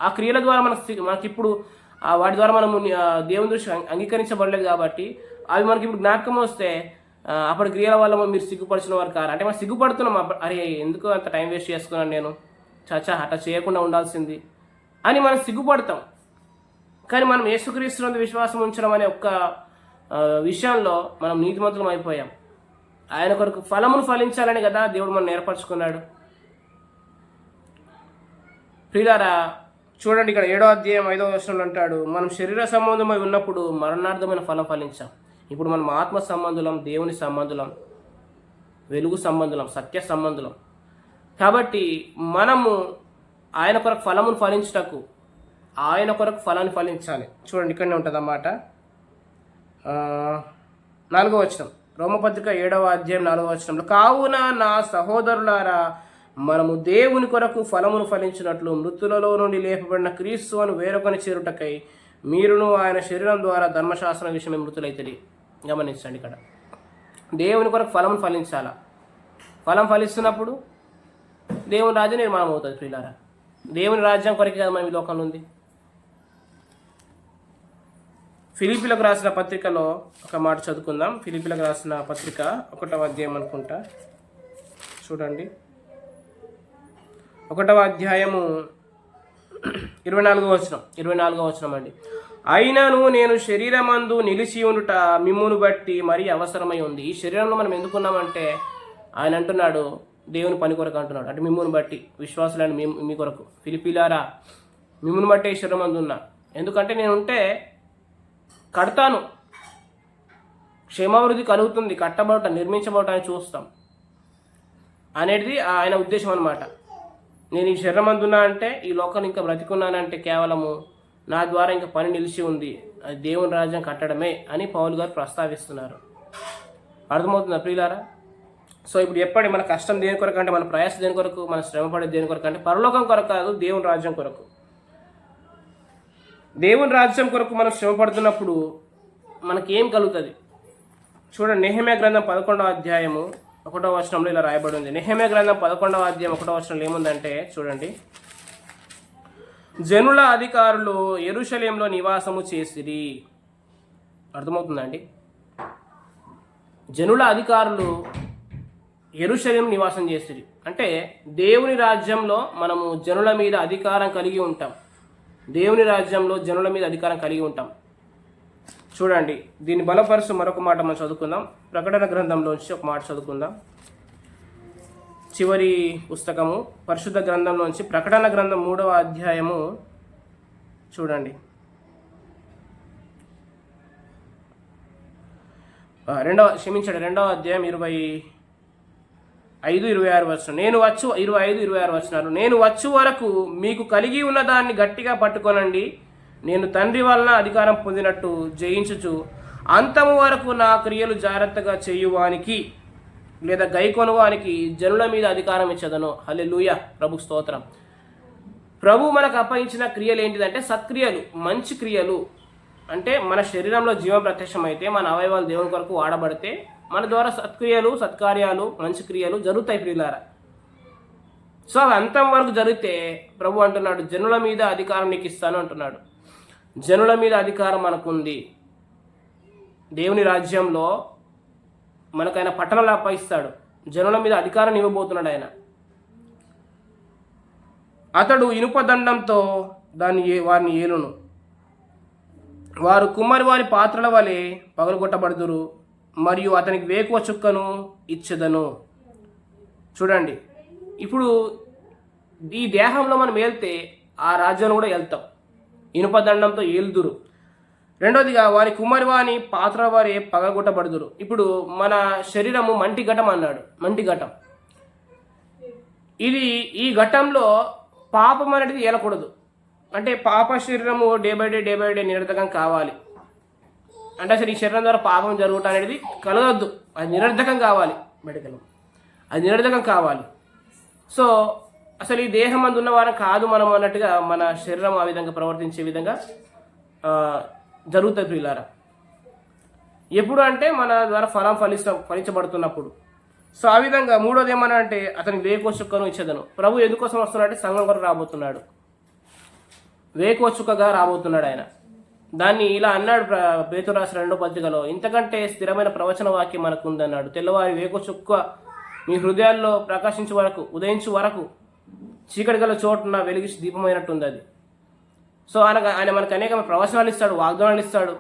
ఆ క్రియల ద్వారా మనకిప్పుడు వాటి ద్వారా మనము దేవుని దృష్టి అంగీకరించబడలేదు కాబట్టి అవి మనకి ఇప్పుడు జ్ఞాపకం వస్తే అప్పటి క్రియల వల్ల మీరు సిగ్గుపరిచిన వారు కారు. అంటే మనం సిగ్గుపడుతున్నాం, అరే ఎందుకు అంత టైం వేస్ట్ చేసుకున్నాను నేను, చాచా అట్లా చేయకుండా ఉండాల్సింది అని మనం సిగ్గుపడతాం. కానీ మనం యేసుక్రీస్తునందు విశ్వాసం ఉంచడం అనే ఒక్క విషయంలో మనం నీతిమంతులం అయిపోయాం. ఆయన కొరకు ఫలమును ఫలించాలని కదా దేవుడు మనం ఏర్పరచుకున్నాడు. ప్రియులారా చూడండి, ఇక్కడ 7వ అధ్యాయం 5వ వచనంలో అంటాడు, మనం శరీర సంబంధమై ఉన్నప్పుడు మరణార్థమైన ఫలం ఫలించాం. ఇప్పుడు మనం ఆత్మ సంబంధులం, దేవుని సంబంధులం, వెలుగు సంబంధులం, సత్య సంబంధులం. కాబట్టి మనము ఆయన కొరకు ఫలమును ఫలించుటకు ఆయన కొరకు ఫలాన్ని ఫలించాలి. చూడండి, ఇక్కడనే ఉంటుంది అన్నమాట. 4వ వచనం, రోమపత్రిక 7వ అధ్యాయం 4వ వచనంలో, కావున నా సహోదరులారా, మనము దేవుని కొరకు ఫలమును ఫలించినట్లు మృతులలో నుండి లేపబడిన క్రీస్తును వేరొకని చేరుటకై మీరును ఆయన శరీరం ద్వారా ధర్మశాస్త్రం విషయమే మృతులైతది. గమనించండి, ఇక్కడ దేవుని కొరకు ఫలమును ఫలించాలా. ఫలం ఫలిస్తున్నప్పుడు దేవుని రాజ్యం నిర్మాణం అవుతుంది. ప్రియులారా, దేవుని రాజ్యం కొరకే కదా మనం ఈ లోకంలో ఉంది. ఫిలిప్పీలకు రాసిన పత్రికలో ఒక మాట చదువుకుందాం. ఫిలిప్పీలకు రాసిన పత్రిక 1వ అధ్యాయం అనుకుంటా, చూడండి, 1వ అధ్యాయము 24వ వచనం అండి. అయినను నేను శరీరమందు నిలిచి ఉండుట మిమ్మును బట్టి మరీ అవసరమై ఉంది. ఈ శరీరంలో మనం ఎందుకున్నామంటే ఆయన అంటున్నాడు దేవుని పని కొరకు అంటున్నాడు. అంటే మిమ్మును బట్టి, విశ్వాసులని మీ కొరకు. ఫిలిప్పీలారా, మిమ్మును బట్టి ఈ శరీరం అందు ఉన్నా. ఎందుకంటే నేను ఉంటే కడతాను, క్షేమాభివృద్ధి కలుగుతుంది, కట్టబడట, నిర్మించబడటాన్ని చూస్తాం అనేది ఆయన ఉద్దేశం అన్నమాట. నేను ఈ శరీరం అందున్నా అంటే, ఈ లోకాన్ని ఇంకా బ్రతికున్నానంటే కేవలము నా ద్వారా ఇంకా పని నిలిచి ఉంది, అది దేవుని రాజ్యం కట్టడమే అని పౌలు గారు ప్రస్తావిస్తున్నారు. అర్థమవుతుందా ప్రియులారా? సో ఇప్పుడు చెప్పండి, మన కష్టం దేని కొరకు అంటే, మన ప్రయాస దేని కొరకు, మన శ్రమ పడేది దేని కొరకు అంటే పరలోకం కొరకు కాదు, దేవుని రాజ్యం కొరకు. దేవుని రాజ్యం కొరకు మనం శ్రమ పడుతున్నప్పుడు మనకేం కలుగుతుంది? చూడండి, నెహెమ్యా గ్రంథం 11వ అధ్యాయము 1వ వచనంలో ఇలా రాయబడి ఉంది. నెహెమ్యా గ్రంథం 11వ అధ్యాయం 1వ వచనంలో ఏముందంటే చూడండి, జనుల అధికారులు యెరూషలేములో నివాసము చేసిరి. అర్థమవుతుందండి? జనుల అధికారులు యెరూషలేము నివాసం చేసిరి అంటే దేవుని రాజ్యంలో మనము జనుల మీద అధికారం కలిగి ఉంటాం. దేవుని రాజ్యంలో జనుల మీద అధికారం కలిగి ఉంటాం. చూడండి, దీన్ని బలపరుస్తూ మరొక మాట మనం చదువుకుందాం. ప్రకటన గ్రంథంలోంచి ఒక మాట చదువుకుందాం. చివరి పుస్తకము పరిశుద్ధ గ్రంథంలోంచి ప్రకటన గ్రంథం 3వ అధ్యాయము చూడండి, 2వ అధ్యాయం 25-26 వచనం. నేను 25-26 వచనాలు. నేను వచ్చు వరకు మీకు కలిగి ఉన్న దాన్ని గట్టిగా పట్టుకొనండి. నేను తండ్రి వలన అధికారం పొందినట్టు జయించుచు అంతము వరకు నా క్రియలు జాగ్రత్తగా చేయువానికి లేదా గైకొనువానికి జనుల మీద అధికారం ఇచ్చదను. హల్లెలూయా, ప్రభు స్తోత్రం. ప్రభు మనకు అప్పగించిన క్రియలు ఏంటిదంటే సత్క్రియలు, మంచి క్రియలు. అంటే మన శరీరంలో జీవం ప్రత్యక్షమైతే, మన అవయవాలు దేవుని కొరకు వాడబడితే మన ద్వారా సత్క్రియలు, సత్కార్యాలు, మంచి క్రియలు జరుగుతాయి ప్రియులారా. సో అవి అంతం వరకు జరిగితే ప్రభు అంటున్నాడు జనుల మీద అధికారం నీకు ఇస్తాను అంటున్నాడు. జనుల మీద అధికారం మనకుంది. దేవుని రాజ్యంలో మనకు ఆయన పట్టణాలు అప్పగిస్తాడు. జనుల మీద అధికారం ఇవ్వబోతున్నాడు ఆయన. అతడు ఇనుప దండంతో వారిని ఏలును. వారు కుమ్మరి వారి పాత్రల వలె పగలగొట్టబడుదురు, మరియు అతనికి వేకువ చుక్కను ఇచ్చెదను. చూడండి, ఇప్పుడు ఈ దేహంలో మనం వెళ్తే ఆ రాజ్యంలో కూడా వెళ్తాం. ఇనుప దండంతో ఏలుదురు. రెండోదిగా వారి కుమ్మరి వాని పాత్ర వారే పగలగొట్టబడుదురు. ఇప్పుడు మన శరీరము మంటి ఘటం అన్నాడు. మంటి ఘటం ఇది. ఈ ఘటంలో పాపం అనేది ఏలకూడదు. అంటే పాప శరీరము డే బై డే నిరర్ధకం కావాలి. అంటే అసలు ఈ శరీరం ద్వారా పాపం జరుగుట అనేది కలగద్దు. అది నిరర్ధకం కావాలి. అది నిరర్ధకం కావాలి. సో అసలు ఈ దేహం అందు ఉన్న వారం కాదు మనం అన్నట్టుగా మన శరీరం ఆ విధంగా ప్రవర్తించే విధంగా జరుగుతుంది ప్రియులారా. ఎప్పుడు అంటే మన ద్వారా ఫలించబడుతున్నప్పుడు. సో ఆ విధంగా మూడోది ఏమన్నా అంటే అతనికి వేకువ చుక్కను ఇచ్చేదను. ప్రభు ఎందుకోసం వస్తున్నాడంటే సంఘం కొరకు రాబోతున్నాడు. వేకువ చుక్కగా రాబోతున్నాడు ఆయన. దాన్ని ఇలా అన్నాడు పేతురు రాసిన 2వ పత్రికలో, ఇంతకంటే స్థిరమైన ప్రవచన వాక్యం మనకు ఉందన్నాడు. తెల్లవారి వేకువ చుక్క మీ హృదయాల్లో ప్రకాశించే వరకు, ఉదయించు వరకు చీకటి గల చోటున వెలిగించి దీపమైనట్టుంది అది. సో ఆయన మనకు అనేక ప్రవచనాలు ఇస్తాడు, వాగ్దానాలు ఇస్తాడు.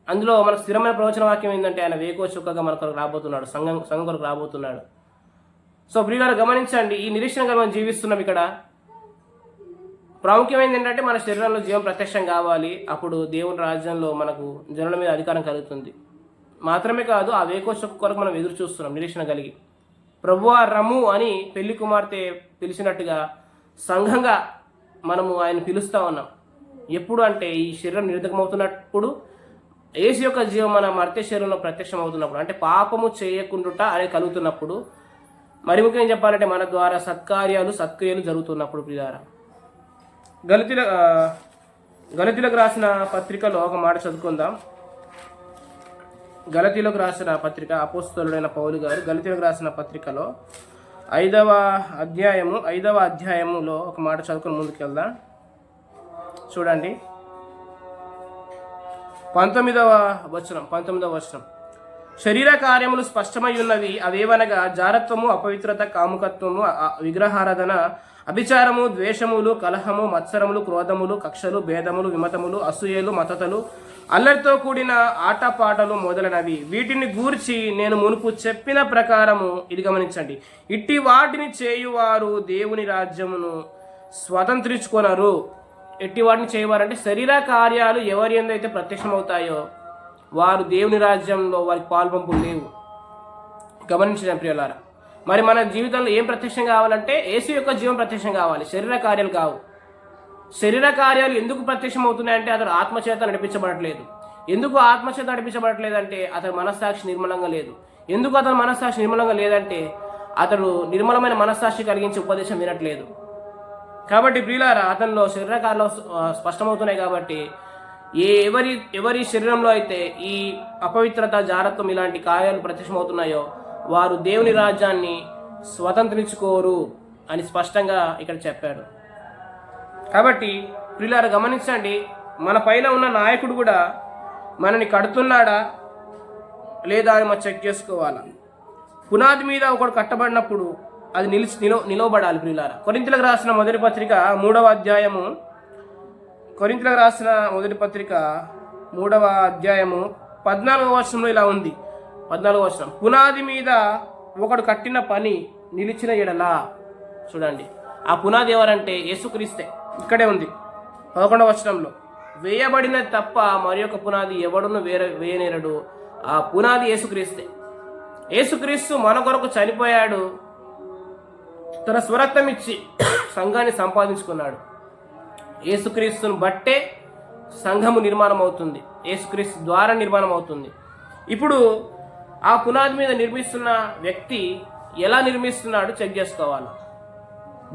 అందులో మనకు స్థిరమైన ప్రవచన వాక్యం ఏంటంటే ఆయన వేకువ చుక్కగా మన కొరకు రాబోతున్నాడు, సంఘం కొరకు రాబోతున్నాడు. సో ప్రియులారా గమనించండి, ఈ నిరీక్షణగా మనం జీవిస్తున్నాం. ఇక్కడ ప్రాముఖ్యమైనది ఏంటంటే మన శరీరంలో జీవం ప్రత్యక్షం కావాలి. అప్పుడు దేవుని రాజ్యంలో మనకు జనుల మీద అధికారం కలుగుతుంది. మాత్రమే కాదు, ఆ వేకువ చుక్క కొరకు మనం ఎదురు చూస్తున్నాం నిరీక్షణ కలిగి. ప్రభువా రమ్ము అని పెళ్లి కుమార్తె పిలిచినట్టుగా సంఘంగా మనము ఆయన పిలుస్తూ ఉన్నాం. ఎప్పుడు అంటే ఈ శరీరం నిరర్ధకమవుతున్నప్పుడు, యేసు యొక్క జీవం మన మర్త్య శరీరంలో ప్రత్యక్షం అవుతున్నప్పుడు, అంటే పాపము చేయకుండుట అనేది కలుగుతున్నప్పుడు, మరి ముఖ్యంగా చెప్పాలంటే మన ద్వారా సత్క్రియలు జరుగుతున్నప్పుడు. ప్రియారా గలతీలకు రాసిన పత్రికలో ఒక మాట చదువుకుందాం. గలతీలకు రాసిన పత్రిక, అపోస్తలుడైన పౌలు గారు గలతీలకు రాసిన పత్రికలో 5వ అధ్యాయములో ఒక మాట చదువుకుని ముందుకెళ్దాం. చూడండి, 19వ వచనం. శరీర కార్యములు స్పష్టమై ఉన్నవి, అవేవనగా జారత్వము, అపవిత్రత, కాముకత్వము, విగ్రహారాధన, అభిచారము, ద్వేషములు, కలహము, మత్సరములు, క్రోధములు, కక్షలు, భేదములు, విమతములు, అసూయలు, మతతలు, అల్లరితో కూడిన ఆటపాటలు మొదలైనవి. వీటిని గూర్చి నేను మునుపు చెప్పిన ప్రకారము, ఇది గమనించండి, ఇట్టి వాటిని చేయువారు దేవుని రాజ్యమును స్వతంత్రించుకొనరు. ఎట్టి వాటిని చేయవారంటే శరీర కార్యాలు ఎవరి ఎందైతే ప్రత్యక్షమవుతాయో వారు దేవుని రాజ్యంలో వారికి పాల్పంపులు లేవు. గమనించడం ప్రియులారా. మరి మన జీవితంలో ఏం ప్రత్యక్షం కావాలంటే యేసు యొక్క జీవం ప్రత్యక్షం కావాలి, శరీర కార్యాలు కావు. శరీర కార్యాలు ఎందుకు ప్రత్యక్షం అవుతున్నాయంటే అతడు ఆత్మచేత నడిపించబడట్లేదు. ఎందుకు ఆత్మచేత నడిపించబడట్లేదు అంటే అతని మనస్సాక్షి నిర్మలంగా లేదు. ఎందుకు అతని మనస్సాక్షి నిర్మలంగా లేదంటే అతడు నిర్మలమైన మనస్సాక్షి కలిగించే ఉపదేశం వినట్లేదు. కాబట్టి ప్రియులారా, అతనిలో శరీర కార్యాలు స్పష్టమవుతున్నాయి. కాబట్టి ఎవరి శరీరంలో అయితే ఈ అపవిత్రత, జారత్వం ఇలాంటి కార్యాలు ప్రత్యక్షమవుతున్నాయో వారు దేవుని రాజ్యాన్ని స్వతంత్రించుకోరు అని స్పష్టంగా ఇక్కడ చెప్పాడు. కాబట్టి ప్రియులారా గమనించండి, మన పైన ఉన్న నాయకుడు కూడా మనని కడుతున్నాడా లేదా అని మనం చెక్ చేసుకోవాలా. పునాది మీద ఒకడు కట్టబడినప్పుడు అది నిలవబడాలి. ప్రియులారా, కొరింథీయులకు రాసిన మొదటి పత్రిక 3వ అధ్యాయము 14వ వచనంలో ఇలా ఉంది. 14వ వచనం, పునాది మీద ఒకడు కట్టిన పని నిలిచిన ఎడలా. చూడండి, ఆ పునాది ఎవరంటే యేసుక్రీస్తే. ఇక్కడే ఉంది 11వ వచనంలో, వేయబడినది తప్ప మరి యొక్క పునాది ఎవడును వేయనేరడు. ఆ పునాది యేసుక్రీస్తే. యేసుక్రీస్తు మన కొరకు చనిపోయాడు, తన స్వరక్తం ఇచ్చి సంఘాన్ని సంపాదించుకున్నాడు. యేసుక్రీస్తుని బట్టే సంఘము నిర్మాణం అవుతుంది, యేసుక్రీస్తు ద్వారా నిర్మాణం అవుతుంది. ఇప్పుడు ఆ పునాది మీద నిర్మిస్తున్న వ్యక్తి ఎలా నిర్మిస్తున్నాడు చెక్ చేసుకోవాలి.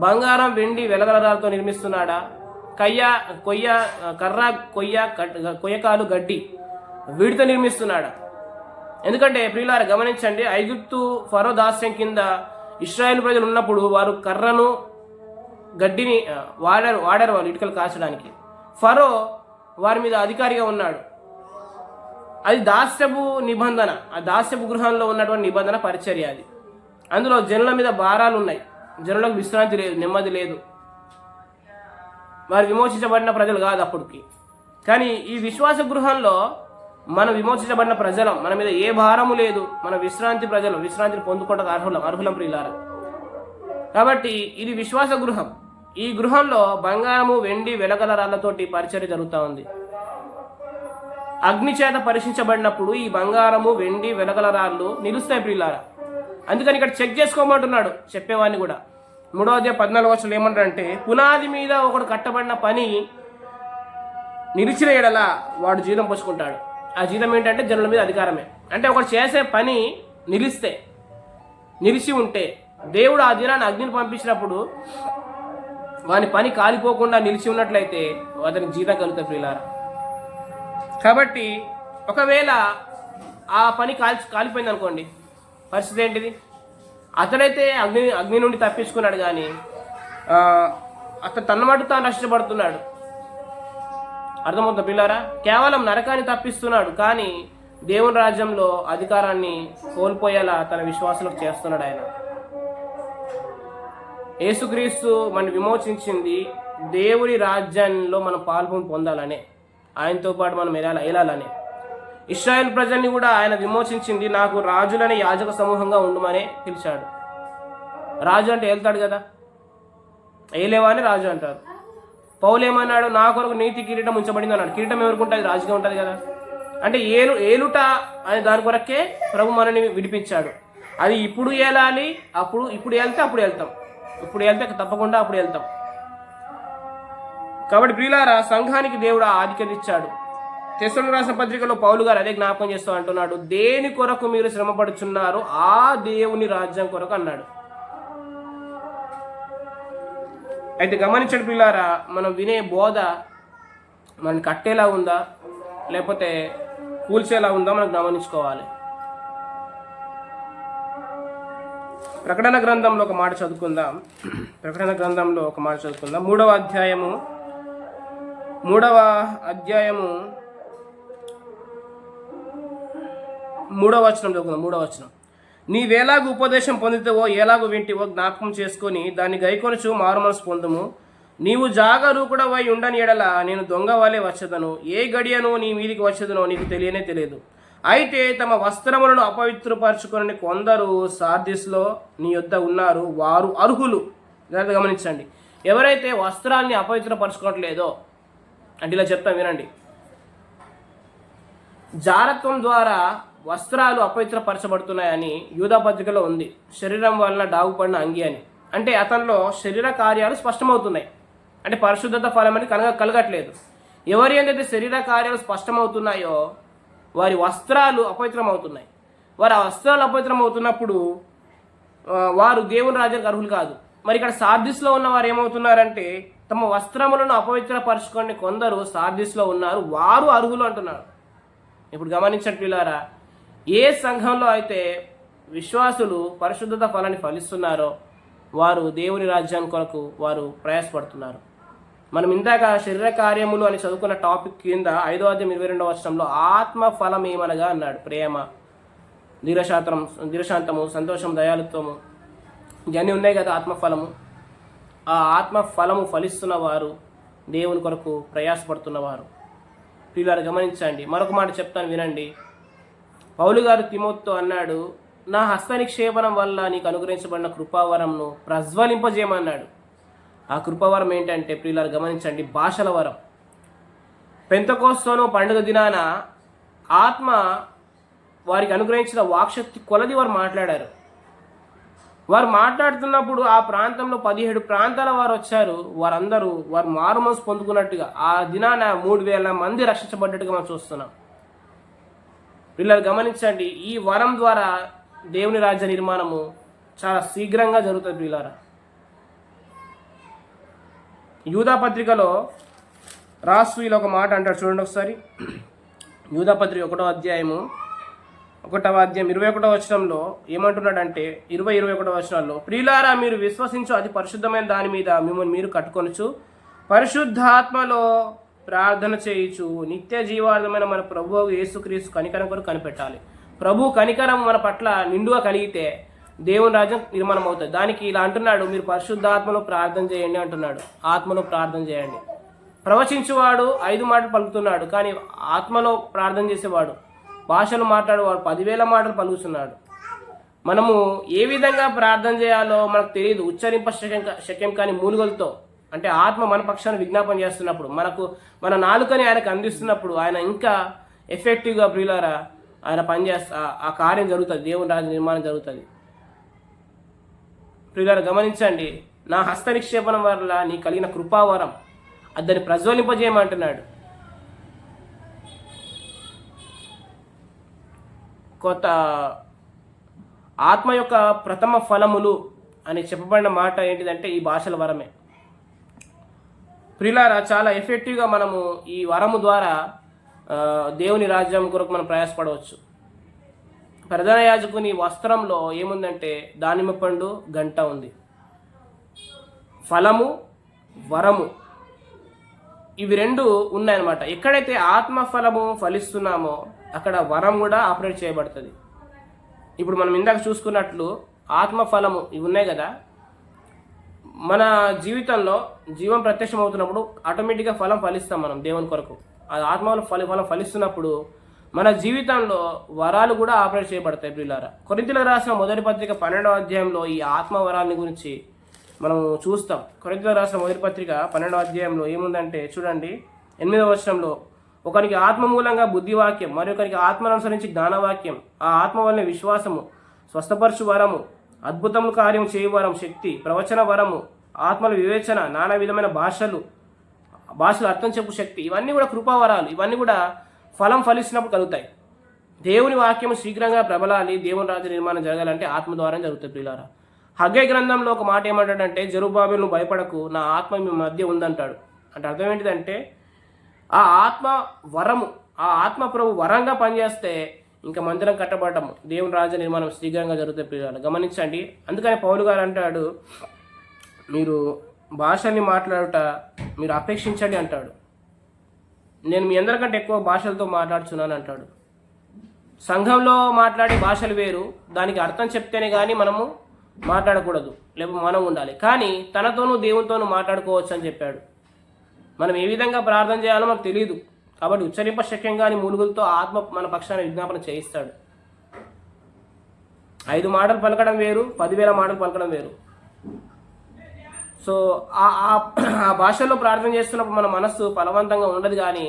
బంగారం, వెండి, వెలగలరాలతో నిర్మిస్తున్నాడా? కొయ్యకాలు, గడ్డి వీటితో నిర్మిస్తున్నాడా? ఎందుకంటే ప్రియులారా గమనించండి, ఐగుప్తు ఫరో దాస్యం కింద ఇశ్రాయేలు ప్రజలు ఉన్నప్పుడు వారు కర్రను, గడ్డిని వాడారు వాళ్ళు ఇటుకలు కాల్చడానికి. ఫరో వారి మీద అధికారిగా ఉన్నాడు. అది దాస్యపు నిబంధన, ఆ దాస్యపు గృహంలో ఉన్నటువంటి నిబంధన, పరిచర్య అది. అందులో జనుల మీద భారాలు ఉన్నాయి, జనులకు విశ్రాంతి లేదు, నెమ్మది లేదు. వారు విమోచించబడిన ప్రజలు కాదు అప్పటికి. కానీ ఈ విశ్వాస గృహంలో మనం విమోచించబడిన ప్రజలం, మన మీద ఏ భారము లేదు, మన విశ్రాంతి ప్రజలు, విశ్రాంతిని పొందుకోవడానికి అర్హులం ప్రియులారా. కాబట్టి ఇది విశ్వాస గృహం. ఈ గృహంలో బంగారము, వెండి, వెలగల రాళ్లతోటి పరిచర్య జరుగుతూ ఉంది. అగ్ని చేత పరీక్షించబడినప్పుడు ఈ బంగారము, వెండి, వెలగల రాళ్ళు నిలుస్తాయి ప్రియులారా. అందుకని ఇక్కడ చెక్ చేసుకోమంటున్నాడు చెప్పేవాడిని కూడా. 3వ అధ్యాయం 14వ వచనంలో ఏమంటారంటే, పునాది మీద ఒకడు కట్టబడిన పని నిలిచిన ఎడల వాడు జీతం పోసుకుంటాడు. ఆ జీతం ఏంటంటే జనుల మీద అధికారమే. అంటే ఒకడు చేసే పని నిలిచి ఉంటే, దేవుడు ఆ దినాన్ని అగ్నిని పంపించినప్పుడు వాని పని కాలిపోకుండా నిలిచి ఉన్నట్లయితే అతనికి జీతం కలుగుతుంది ప్రియులారా. కాబట్టి ఒకవేళ ఆ పని కాలిపోయింది అనుకోండి, పరిస్థితి ఏంటిది? అతడైతే అగ్ని నుండి తప్పించుకున్నాడు, కానీ అతను తన మటు తాను రక్షించబడుతున్నాడు. అర్థమవుతుంది పిల్లారా? కేవలం నరకాన్ని తప్పిస్తున్నాడు, కానీ దేవుని రాజ్యంలో అధికారాన్ని కోల్పోయేలా తన విశ్వాసులకు చేస్తున్నాడు ఆయన. యేసుక్రీస్తు మనం విమోచించింది దేవుని రాజ్యంలో మనం పాల్గొని పొందాలనే, ఆయనతో పాటు మనం వెళ్ళాలనే. ఇశ్రాయేల్ ప్రజల్ని కూడా ఆయన విమోచించింది నాకు రాజులనే యాజక సమూహంగా ఉండమనే పిలిచాడు. రాజు అంటే వెళ్తాడు కదా, ఏలేవా అని రాజు అంటారు. పౌలు ఏమన్నాడు? నా కొరకు నీతి కిరీటం ఉంచబడింది అన్నాడు. కిరీటం ఎవరికి ఉంటుంది? రాజుగా ఉంటుంది కదా. అంటే ఏలుట అనే దాని కొరకే ప్రభు మనని విడిపించాడు. అది ఇప్పుడు ఏలాలి, ఇప్పుడు వెళ్తే అప్పుడు వెళ్తాం, ఇప్పుడు వెళ్తే తప్పకుండా అప్పుడు వెళ్తాం. కాబట్టి ప్రియులారా, సంఘానికి దేవుడు ఆధిక్యత ఇచ్చాడు. తెస్సలోనికీయులకు రాసిన పత్రికలో పౌలు గారు అదే జ్ఞాపకం చేస్తూ అంటున్నాడు, దేని కొరకు మీరు శ్రమపడుచున్నారు? ఆ దేవుని రాజ్యం కొరకు అన్నాడు. అయితే గమనించండి పిల్లారా, మనం వినే బోధ మనని కట్టేలా ఉందా లేకపోతే కూల్చేలా ఉందా మనం గమనించుకోవాలి. ప్రకటన గ్రంథంలో ఒక మాట చదువుకుందాం. 3వ అధ్యాయము 3వ వచనం చదువుకుందాం. 3వ వచనం, నీవేలాగు ఉపదేశం పొందితేవో ఎలాగూ వింటివో జ్ఞాపకం చేసుకొని దాన్ని గైకొనుచు మారుమనసు పొందుము. నీవు జాగరూకుడవై ఉండని ఎడల నేను దొంగ వలె వచ్చేదను, ఏ గడియను నీ మీదికి వచ్చేదనో నీకు తెలియదు. అయితే తమ వస్త్రములను అపవిత్రపరచుకొని కొందరు సార్దిస్లో నీ యొద్ద ఉన్నారు, వారు అర్హులు. జాగ్రత్తగా గమనించండి. ఎవరైతే వస్త్రాన్ని అపవిత్రపరచుకోవట్లేదో, అంటే ఇలా చెప్తాం వినండి, జారత్వం ద్వారా వస్త్రాలు అపవిత్రపరచబడుతున్నాయని యూదా పత్రికలో ఉంది. శరీరం వలన డాగుపడిన అంగి అని, అంటే అతనిలో శరీర కార్యాలు స్పష్టమవుతున్నాయి, అంటే పరిశుద్ధత ఫలం అని కలగట్లేదు. ఎవరి ఏంటైతే శరీర కార్యాలు స్పష్టమవుతున్నాయో వారి వస్త్రాలు అపవిత్రమవుతున్నాయి. వారి వస్త్రాలు అపవిత్రమవుతున్నప్పుడు వారు దేవుని రాజ్యానికి అర్హులు కాదు. మరి ఇక్కడ సార్దిస్లో ఉన్న వారు ఏమవుతున్నారంటే, తమ వస్త్రములను అపవిత్రపరచుకొని కొందరు సార్దిస్లో ఉన్నారు, వారు అర్హులు అంటున్నారు. ఇప్పుడు గమనించండి పిల్లారా, ఏ సంఘంలో అయితే విశ్వాసులు పరిశుద్ధత ఫలాన్ని ఫలిస్తున్నారో వారు దేవుని రాజ్యం కొరకు వారు ప్రయాసపడుతున్నారు. మనం ఇందాక శరీర కార్యములు అని చదువుకున్న టాపిక్ కింద 5వ అధ్యాయం 22వ వచనంలో ఆత్మ ఫలం ఏమనగా అన్నాడు. ప్రేమ, దీర్ఘశాంతము, సంతోషం, దయాళుత్వము, ఇవన్నీ ఉన్నాయి కదా ఆత్మఫలము. ఆ ఆత్మ ఫలము ఫలిస్తున్న వారు దేవుని కొరకు ప్రయాసపడుతున్నవారు. పిల్లలు గమనించండి. మరొక మాట చెప్తాను వినండి. పౌలు గారు తిమోతితో అన్నాడు, నా హస్త నిక్షేపణం వల్ల నీకు అనుగ్రహించబడిన కృపావరంను ప్రజ్వలింపజేయమన్నాడు. ఆ కృపావరం ఏంటంటే ప్రియులారు గమనించండి, భాషల వరం. పెంతెకోస్తు పండుగ దినాన ఆత్మ వారికి అనుగ్రహించిన వాక్శక్తి కొలది వారు మాట్లాడారు. వారు మాట్లాడుతున్నప్పుడు ఆ ప్రాంతంలో 17 ప్రాంతాల వారు వచ్చారు. వారు మారుమనసు పొందుకున్నట్టుగా ఆ దినాన 3000 మంది రక్షించబడ్డట్టుగా మనం చూస్తున్నాం. పిల్లలు గమనించండి, ఈ వరం ద్వారా దేవుని రాజ్య నిర్మాణము చాలా శీఘ్రంగా జరుగుతుంది. పిల్లరా, యూదా పత్రికలో రాసు ఇలా ఒక మాట అంటాడు, చూడండి ఒకసారి. యూదా పత్రిక 1వ అధ్యాయం 21వ వచనంలో ఏమంటున్నాడంటే, 21వ వచనాల్లో, ప్రియులారా మీరు విశ్వసించు అతి పరిశుద్ధమైన దాని మీద మిమ్మల్ని మీరు కట్టుకొనచ్చు, పరిశుద్ధాత్మలో ప్రార్థన చేయుచు నిత్య జీవార్థమైన మన ప్రభువు యేసుక్రీస్తు కనికరం కొరకు కనిపెట్టాలి. ప్రభు కనికరం మన పట్ల నిండుగా కలిగితే దేవుని రాజ్యం నిర్మాణం అవుతుంది. దానికి ఇలా అంటున్నాడు, మీరు పరిశుద్ధాత్మలో ప్రార్థన చేయండి అంటున్నాడు. ఆత్మలో ప్రార్థన చేయండి. ప్రవచించేవాడు 5 మాటలు పలుకుతున్నాడు, కానీ ఆత్మలో ప్రార్థన చేసేవాడు భాషలు మాట్లాడేవాడు 10,000 మాటలు పలుకుతున్నాడు. మనము ఏ విధంగా ప్రార్థన చేయాలో మనకు తెలియదు. ఉచ్చరింప శక్యం కానీ మూలుగలతో, అంటే ఆత్మ మన పక్షాన్ని విజ్ఞాపన చేస్తున్నప్పుడు, మన నాలుకని ఆయనకు అందిస్తున్నప్పుడు ఆయన ఇంకా ఎఫెక్టివ్గా ప్రియులారా ఆయన పనిచేస్తా ఆ కార్యం జరుగుతుంది, దేవుని రాజ్య నిర్మాణం జరుగుతుంది. ప్రియులారా గమనించండి, నా హస్త నిక్షేపణ వల్ల నీ కలిగిన కృపావరం దాన్ని ప్రజ్వలింపజేయమంటున్నాడు. కొత్త ఆత్మ యొక్క ప్రథమ ఫలములు అని చెప్పబడిన మాట ఏంటిదంటే ఈ భాషల వరమే. ప్రియులారా చాలా ఎఫెక్టివ్గా మనము ఈ వరము ద్వారా దేవుని రాజ్యం కొరకు మనం ప్రయాసపడవచ్చు. ప్రధాన యాజకుని వస్త్రంలో ఏముందంటే దానిమ్మ పండు గంట ఉంది. ఫలము వరము ఇవి రెండు ఉన్నాయన్నమాట. ఎక్కడైతే ఆత్మ ఫలము ఫలిస్తున్నామో అక్కడ వరం కూడా ఆపరేట్ చేయబడుతుంది. ఇప్పుడు మనం ఇందాక చూసుకున్నట్లు ఆత్మ ఫలము ఇవి ఉన్నాయి కదా, మన జీవితంలో జీవం ప్రత్యక్షం అవుతున్నప్పుడు ఆటోమేటిక్గా ఫలం ఫలిస్తాం మనం దేవుని కొరకు. ఆ ఆత్మలో ఫలం ఫలిస్తున్నప్పుడు మన జీవితంలో వరాలు కూడా ఆపరేట్ చేయబడతాయి. ప్రియులారా కొరింథీయులకు రాసిన మొదటి పత్రిక 12వ అధ్యాయంలో ఈ ఆత్మ వరాలని గురించి మనం చూస్తాం. కొరింథీయులకు రాసిన మొదటి పత్రిక 12వ అధ్యాయంలో ఏముందంటే చూడండి, 8వ వచనంలో ఒకరికి ఆత్మ మూలంగా బుద్ధివాక్యం, మరొకరికి ఆత్మను అనుసరించి జ్ఞానవాక్యం, ఆ ఆత్మ వలన విశ్వాసము, స్వస్థపరచు వరము, అద్భుతములు కార్యం చేయు వరం, శక్తి, ప్రవచన వరము, ఆత్మల వివేచన, నానా విధమైన భాషలు అర్థం చెప్పు శక్తి, ఇవన్నీ కూడా కృపావరాలు. ఇవన్నీ కూడా ఫలం ఫలిస్తున్నప్పుడు కలుగుతాయి. దేవుని వాక్యం శీఘ్రంగా ప్రబలాలి, దేవుని రాజ్య నిర్మాణం జరగాలంటే ఆత్మ ద్వారా జరుగుతుంది. ప్రియులారా హగ్గై గ్రంథంలో ఒక మాట ఏమంటాడంటే, జెరుబ్బాబెలు నువ్వు భయపడకు, నా ఆత్మ మీ మధ్య ఉందంటాడు. అంటే అర్థం ఏంటిదంటే ఆ ఆత్మ వరము, ఆ ఆత్మ ప్రభు వరంగా పనిచేస్తే ఇంకా మందిరం కట్టబడటము, దేవుని రాజ్య నిర్మాణం శీఘ్రంగా జరుగుతుంది. ప్రియులారా గమనించండి. అందుకని పౌలు గారు అంటాడు, మీరు భాషల్ని మాట్లాడుట మీరు అపేక్షించండి అంటాడు. నేను మీ అందరికంటే ఎక్కువ భాషలతో మాట్లాడుతున్నాను అంటాడు. సంఘంలో మాట్లాడే భాషలు వేరు, దానికి అర్థం చెప్తేనే కానీ మనము మాట్లాడకూడదు, లేకపోతే మనం ఉండాలి. కానీ తనతోనూ దేవునితోనూ మాట్లాడుకోవచ్చు అని చెప్పాడు. మనం ఏ విధంగా ప్రార్థన చేయాలో మనకు తెలియదు, కాబట్టి ఉచ్చరింప శక్యం కానీ మూలుగులతో ఆత్మ మన పక్షాన్ని విజ్ఞాపన చేయిస్తాడు. 5 మాటలు పలకడం వేరు, 10,000 మాటలు పలకడం వేరు. సో ఆ భాషల్లో ప్రార్థన చేస్తున్నప్పుడు మన మనస్సు ఫలవంతంగా ఉండదు, కానీ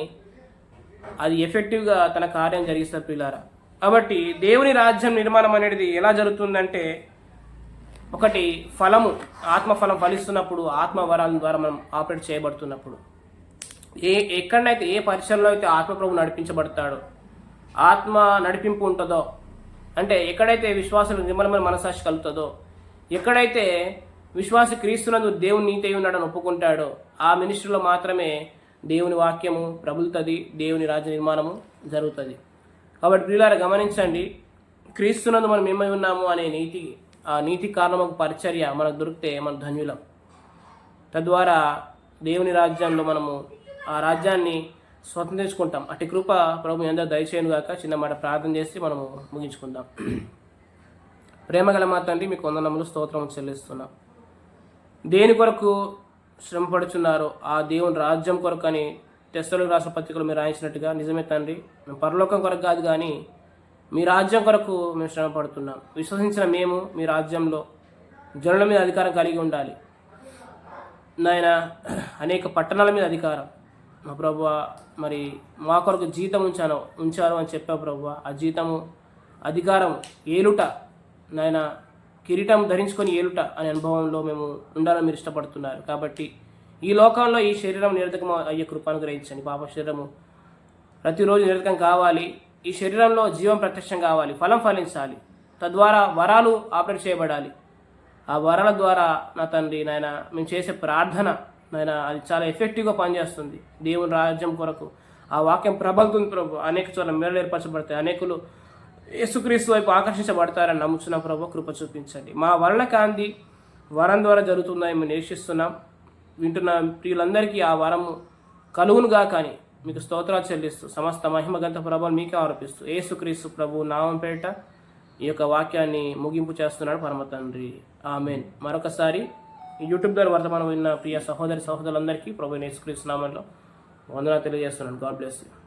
అది ఎఫెక్టివ్గా తన కార్యం జరిగిస్తారు. ప్రియులారా కాబట్టి దేవుని రాజ్యం నిర్మాణం అనేది ఎలా జరుగుతుందంటే, ఒకటి ఫలము, ఆత్మఫలం ఫలిస్తున్నప్పుడు, ఆత్మ వరాల ద్వారా మనం ఆపరేట్ చేయబడుతున్నప్పుడు, ఎక్కడైతే ఏ పరిసరంలో అయితే ఆత్మప్రభు నడిపించబడతాడో, ఆత్మ నడిపింపు ఉంటుందో, అంటే ఎక్కడైతే విశ్వాసులకు నిర్మలమైన మనసాక్షి కలుగుతుందో, ఎక్కడైతే విశ్వాసి క్రీస్తునందు దేవుని నీతి అయి ఉన్నాడని ఒప్పుకుంటాడో ఆ మినిస్ట్రీలో మాత్రమే దేవుని వాక్యము ప్రబులుతుంది, దేవుని రాజ్య నిర్మాణము జరుగుతుంది. కాబట్టి ప్రియులారా గమనించండి, క్రీస్తునందు మనం ఏమై ఉన్నాము అనే ఆ నీతి కారణము పరిచర్య మనకు దొరికితే మనం ధన్యులం. తద్వారా దేవుని రాజ్యంలో మనము ఆ రాజ్యాన్ని స్వతంత్రించుకుంటాం. అటు కృప ప్రభు అందరూ దయచేయను గాక. చిన్న మాట ప్రార్థన చేసి మనము ముగించుకుందాం. ప్రేమగల మా తండ్రి, మీకు వందనములు స్తోత్రము చెల్లిస్తున్నాం. దేని కొరకు శ్రమపడుచున్నారో ఆ దేవుని రాజ్యం కొరకు అని తెస్సలోనికీయులకు రాసిన పత్రికలు మీరు రాయించినట్టుగా నిజమే తండ్రి, మేము పరలోకం కొరకు కాదు కానీ మీ రాజ్యం కొరకు మేము శ్రమ పడుతున్నాం. విశ్వసించిన మేము మీ రాజ్యంలో జనుల మీద అధికారం కలిగి ఉండాలి నాయన. అనేక పట్టణాల మీద అధికారం మా ప్రభువా, మరి మా కొరకు జీతం ఉంచారు అని చెప్పావు ప్రభువా. ఆ జీతము, అధికారం, ఏలుట నాయన, కిరీటం ధరించుకొని ఏలుట అనే అనుభవంలో మేము ఉండాలని మీరు ఇష్టపడుతున్నారు. కాబట్టి ఈ లోకంలో ఈ శరీరం నిరర్ధకం అయ్యే కృపను గ్రహించండి. పాప శరీరము ప్రతిరోజు నిరర్ధకం కావాలి. ఈ శరీరంలో జీవం ప్రత్యక్షం కావాలి, ఫలం ఫలించాలి. తద్వారా వరాలు ఆపరేట్ చేయబడాలి. ఆ వరాల ద్వారా నా తండ్రి నాయన మేము చేసే ప్రార్థన నాయన అది చాలా ఎఫెక్టివ్గా పనిచేస్తుంది. దేవుని రాజ్యం కొరకు ఆ వాక్యం ప్రబలుతుంది ప్రభు. అనేక చోట్ల మేలు ఏర్పరచబడతాయి, అనేకులు యేసుక్రీస్తు వైపు ఆకర్షించబడతారని నమ్ముచున్న ప్రభు. కృప చూపించండి. మా వలన కాంతి వరం ద్వారా జరుగుతుందని మేము నిరీక్షిస్తున్నాం. వింటున్న ప్రియులందరికీ ఆ వరము కలుగునుగా కానీ మీకు స్తోత్రాలు చెల్లిస్తూ సమస్త మహిమగంత ప్రభావం మీకే ఆరోపిస్తూ యేసుక్రీస్తు ప్రభు నామం పేరిట ఈ యొక్క వాక్యాన్ని ముగింపు చేస్తున్నాడు పరమ తండ్రి. ఆమేన్. మరొకసారి ఈ యూట్యూబ్ ద్వారా వర్తమానం విన్న ప్రియ సహోదరులందరికీ ప్రభు యేసుక్రీస్తు నామంలో వందనాలు తెలియజేస్తున్నాను. God bless you.